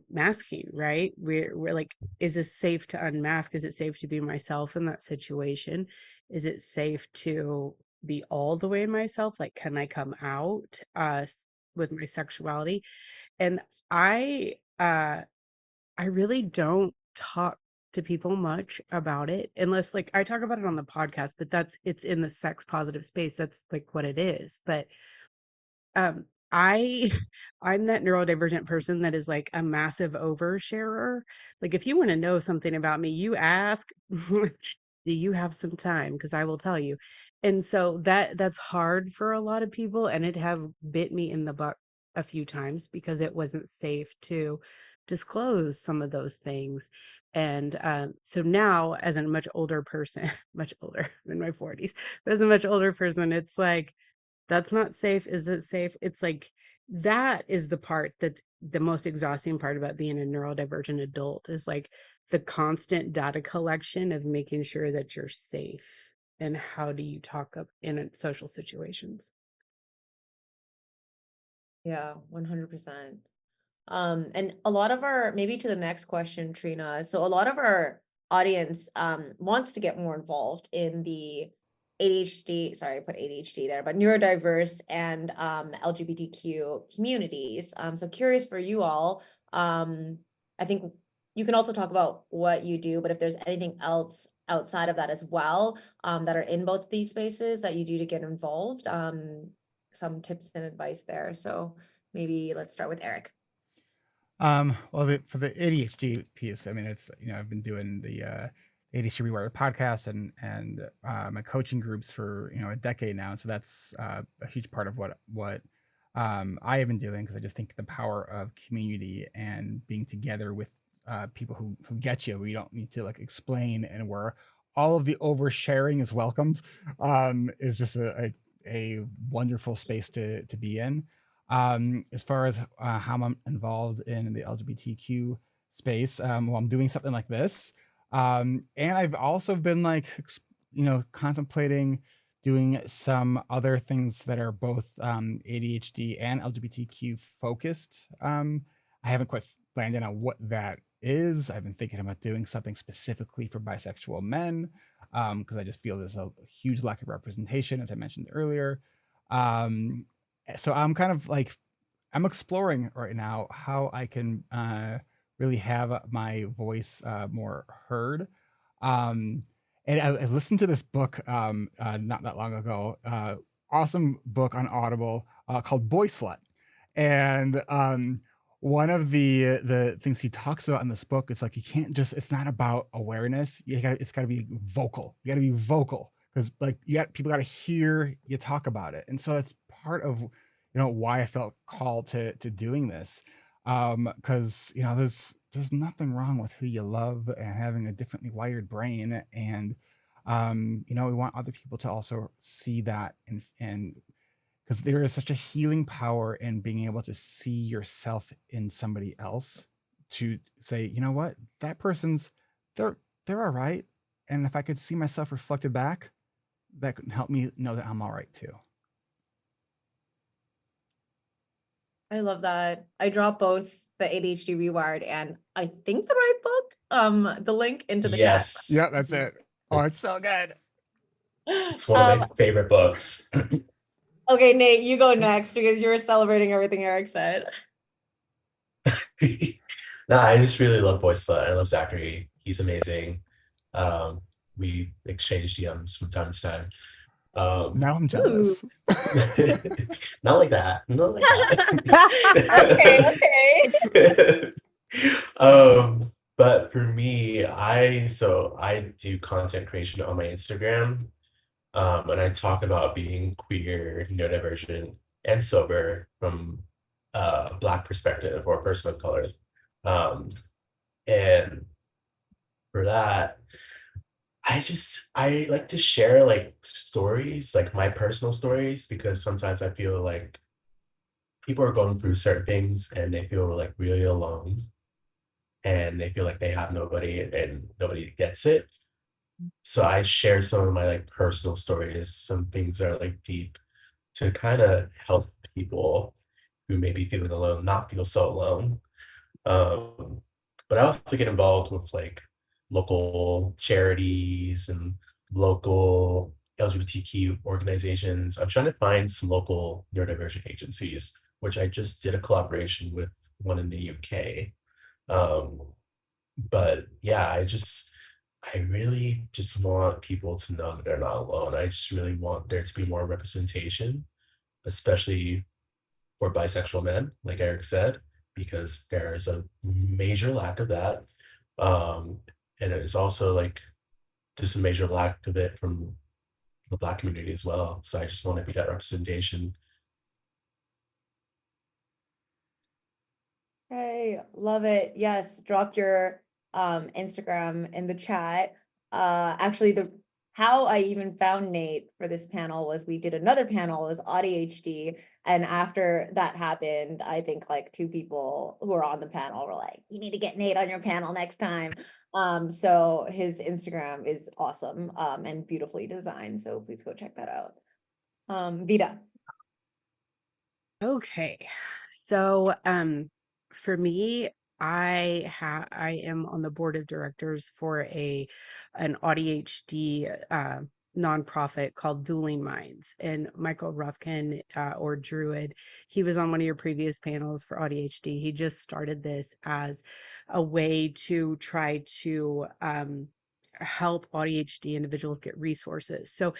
masking, right? We're like, is this safe to unmask? Is it safe to be myself in that situation? Is it safe to be all the way myself? Like, can I come out with my sexuality? And I I really don't talk to people much about it, unless like I talk about it on the podcast, but it's in the sex positive space. That's like what it is. But um, I I'm that neurodivergent person that is like a massive oversharer. Like if you want to know something about me, you ask, do you have some time? Because I will tell you. And so that's hard for a lot of people, and it has bit me in the butt a few times because it wasn't safe to disclose some of those things. And so now, as a much older person, much older, I'm in my 40s, but as a much older person, it's like, that's not safe. Is it safe? It's like, that is the part that's the most exhausting part about being a neurodivergent adult, is like the constant data collection of making sure that you're safe. And how do you talk up in social situations? Yeah, 100%. And a lot of our, maybe to the next question, Trina. So a lot of our audience wants to get more involved in the ADHD, sorry, I put ADHD there, but neurodiverse and LGBTQ communities. So curious for you all. I think you can also talk about what you do, but if there's anything else outside of that as well, that are in both these spaces that you do to get involved, some tips and advice there. So maybe let's start with Eric. Well, for the ADHD piece, I mean, it's, I've been doing the ADHD reWired podcast and my coaching groups for a decade now, so that's a huge part of what I have been doing, because I just think the power of community and being together with people who get you, where you don't need to like explain, and where all of the oversharing is welcomed, is just a wonderful space to be in. As far as how I'm involved in the LGBTQ space, well, I'm doing something like this. And I've also been like, contemplating doing some other things that are both ADHD and LGBTQ focused. I haven't quite landed on what that is. I've been thinking about doing something specifically for bisexual men, because I just feel there's a huge lack of representation, as I mentioned earlier. So I'm kind of like, I'm exploring right now how I can really have my voice more heard. And I listened to this book not that long ago, awesome book on Audible called Boy Slut. And one of the things he talks about in this book is like, you can't just, it's not about awareness. It's got to be vocal. You got to be vocal, because like people got to hear you talk about it. And so it's part of why I felt called to doing this, because there's nothing wrong with who you love and having a differently wired brain, and we want other people to also see that, and because there is such a healing power in being able to see yourself in somebody else, to say, you know what, that person's, they're all right, and if I could see myself reflected back, that could help me know that I'm all right too. I love that. I dropped both the ADHD rewired and I think the right book, the link into the chat. Yes. Yeah, that's it. Oh, it's so good. It's one of my favorite books. Okay, Nate, you go next, because you were celebrating everything Eric said. No, I just really love Boy Slut. I love Zachary. He's amazing. We exchange DMs from time to time. Now I'm jealous. Not like that. Not like that. Okay. But for me, I do content creation on my Instagram. And I talk about being queer, neurodivergent, and sober from a Black perspective, or a person of color. And for that, I like to share like stories, like my personal stories, because sometimes I feel like people are going through certain things and they feel like really alone, and they feel like they have nobody and nobody gets it. So I share some of my like personal stories, some things that are like deep, to kind of help people who may be feeling alone not feel so alone. But I also get involved with like local charities and local LGBTQ organizations. I'm trying to find some local neurodivergent agencies, which I just did a collaboration with one in the UK. But yeah, I really just want people to know that they're not alone. I just really want there to be more representation, especially for bisexual men, like Eric said, because there's a major lack of that. And it's also like just a major lack of it from the Black community as well. So I just want to be that representation. Hey, love it. Yes, dropped your Instagram in the chat. Actually, how I even found Nate for this panel was we did another panel, it was ADHD, and after that happened, I think like 2 people who were on the panel were like, you need to get Nate on your panel next time. So his Instagram is awesome and beautifully designed, so please go check that out. Vida. Okay. So, for me, I am on the board of directors for an ADHD nonprofit called Dueling Minds, and Michael Rufkin or Druid, he was on one of your previous panels for ADHD. He just started this as a way to try to help ADHD individuals get resources. So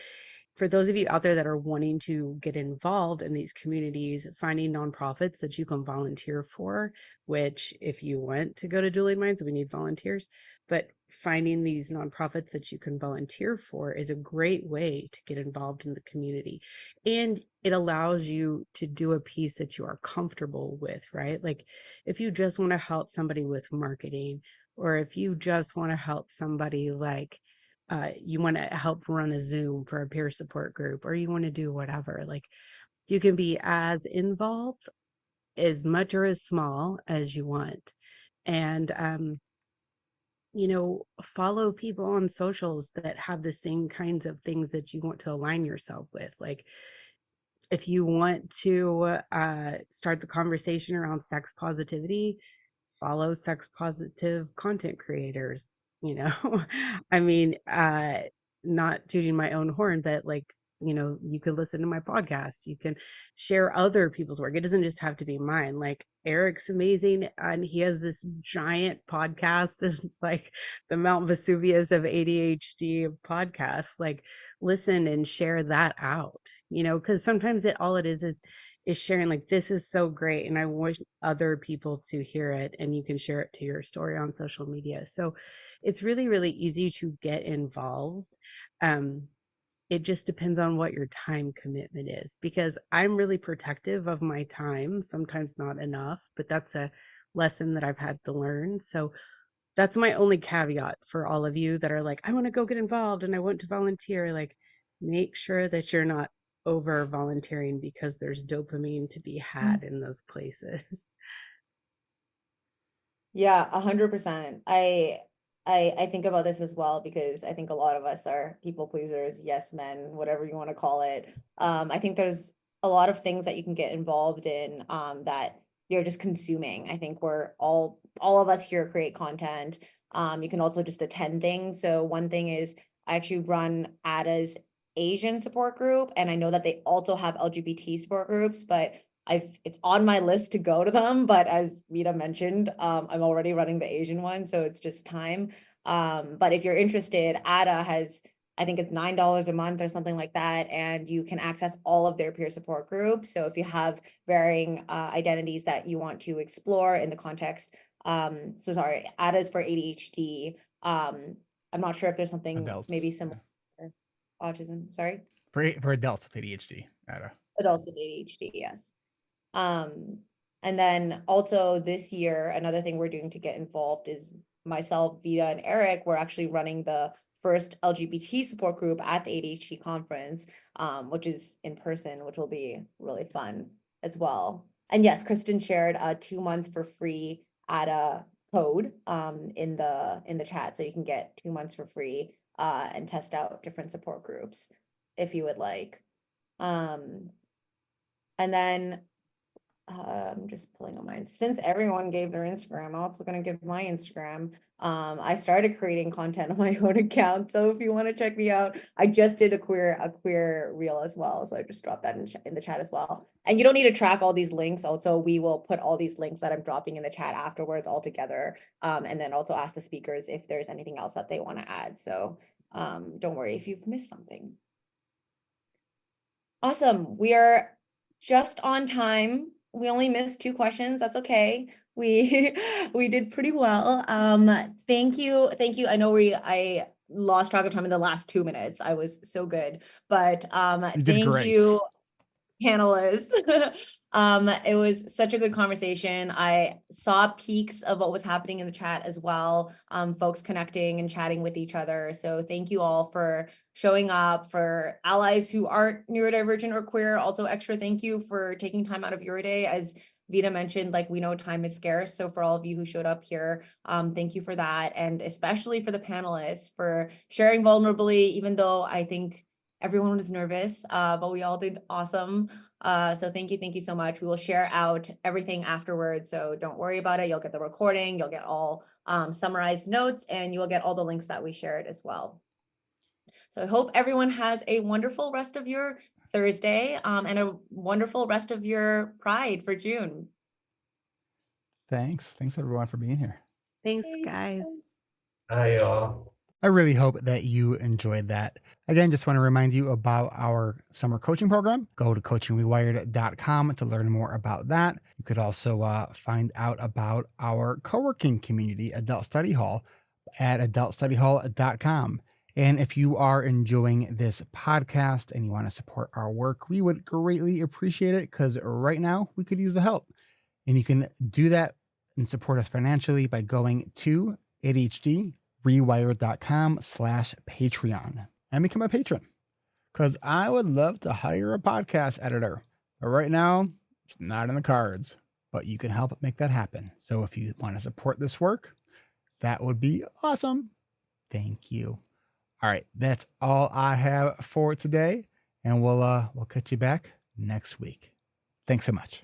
for those of you out there that are wanting to get involved in these communities, finding nonprofits that you can volunteer for, which if you want to go to Dueling Minds, we need volunteers, but finding these nonprofits that you can volunteer for is a great way to get involved in the community. And it allows you to do a piece that you are comfortable with, right? Like if you just want to help somebody with marketing, or if you just want to help somebody like you want to help run a Zoom for a peer support group, or you want to do whatever, like you can be as involved as much or as small as you want. And, follow people on socials that have the same kinds of things that you want to align yourself with. Like if you want to start the conversation around sex positivity, follow sex positive content creators. I mean, not tooting my own horn, but like, you can listen to my podcast, you can share other people's work. It doesn't just have to be mine. Like Eric's amazing, and he has this giant podcast. It's like the Mount Vesuvius of ADHD podcasts. Like listen and share that out, because sometimes all it is sharing, like, this is so great and I want other people to hear it, and you can share it to your story on social media. So it's really, really easy to get involved. It just depends on what your time commitment is, because I'm really protective of my time, sometimes not enough, but that's a lesson that I've had to learn. So that's my only caveat for all of you that are like, I want to go get involved and I want to volunteer. Like, make sure that you're not over volunteering, because there's dopamine to be had in those places. Yeah, 100%. I think about this as well, because I think a lot of us are people pleasers, yes men, whatever you want to call it. I think there's a lot of things that you can get involved in that you're just consuming. I think we're all of us here create content. You can also just attend things. So one thing is I actually run ADA's Asian support group, and I know that they also have LGBT support groups, but it's on my list to go to them, but as Vida mentioned, I'm already running the Asian one, so it's just time. But if you're interested, ADA has, I think it's $9 a month or something like that, and you can access all of their peer support groups. So if you have varying identities that you want to explore in the context, ADA is for ADHD. I'm not sure if there's something Adults, maybe similar for autism. Sorry, for adults with ADHD. adults with ADHD, yes. And then also this year, another thing we're doing to get involved is myself, Vida, and Eric, we're actually running the first LGBT support group at the ADHD conference, which is in person, which will be really fun as well. And yes, Kristen shared a 2-month for free ADA code in the chat, so you can get 2 months for free and test out different support groups if you would like. And then I'm just pulling on mine. Since everyone gave their Instagram, I'm also going to give my Instagram. I started creating content on my own account, so if you want to check me out, I just did a queer reel as well, so I just dropped that in the chat as well. And you don't need to track all these links. Also, we will put all these links that I'm dropping in the chat afterwards all together, and then also ask the speakers if there's anything else that they want to add. So don't worry if you've missed something. Awesome. We are just on time. We only missed 2 questions. That's okay. We did pretty well. Thank you. I know I lost track of time in the last 2 minutes. I was so good, but thank you, panelists. It was such a good conversation. I saw peaks of what was happening in the chat as well. Folks connecting and chatting with each other. So thank you all for showing up. For allies who aren't neurodivergent or queer, also extra thank you for taking time out of your day. As Vida mentioned, like, we know time is scarce. So for all of you who showed up here, thank you for that. And especially for the panelists for sharing vulnerably, even though I think everyone was nervous, but we all did awesome. So thank you so much. We will share out everything afterwards, so don't worry about it. You'll get the recording, you'll get all summarized notes, and you will get all the links that we shared as well. So I hope everyone has a wonderful rest of your Thursday, and a wonderful rest of your Pride for June. Thanks everyone for being here. Thanks, guys. Hi, y'all. I really hope that you enjoyed that. Again, just want to remind you about our summer coaching program. Go to coachingrewired.com to learn more about that. You could also find out about our co-working community, Adult Study Hall, at adultstudyhall.com. And if you are enjoying this podcast and you want to support our work, we would greatly appreciate it, because right now we could use the help. And you can do that and support us financially by going to rewired.com/Patreon and become a patron, because I would love to hire a podcast editor. But right now, it's not in the cards, but you can help make that happen. So if you want to support this work, that would be awesome. Thank you. All right, that's all I have for today, and we'll catch you back next week. Thanks so much.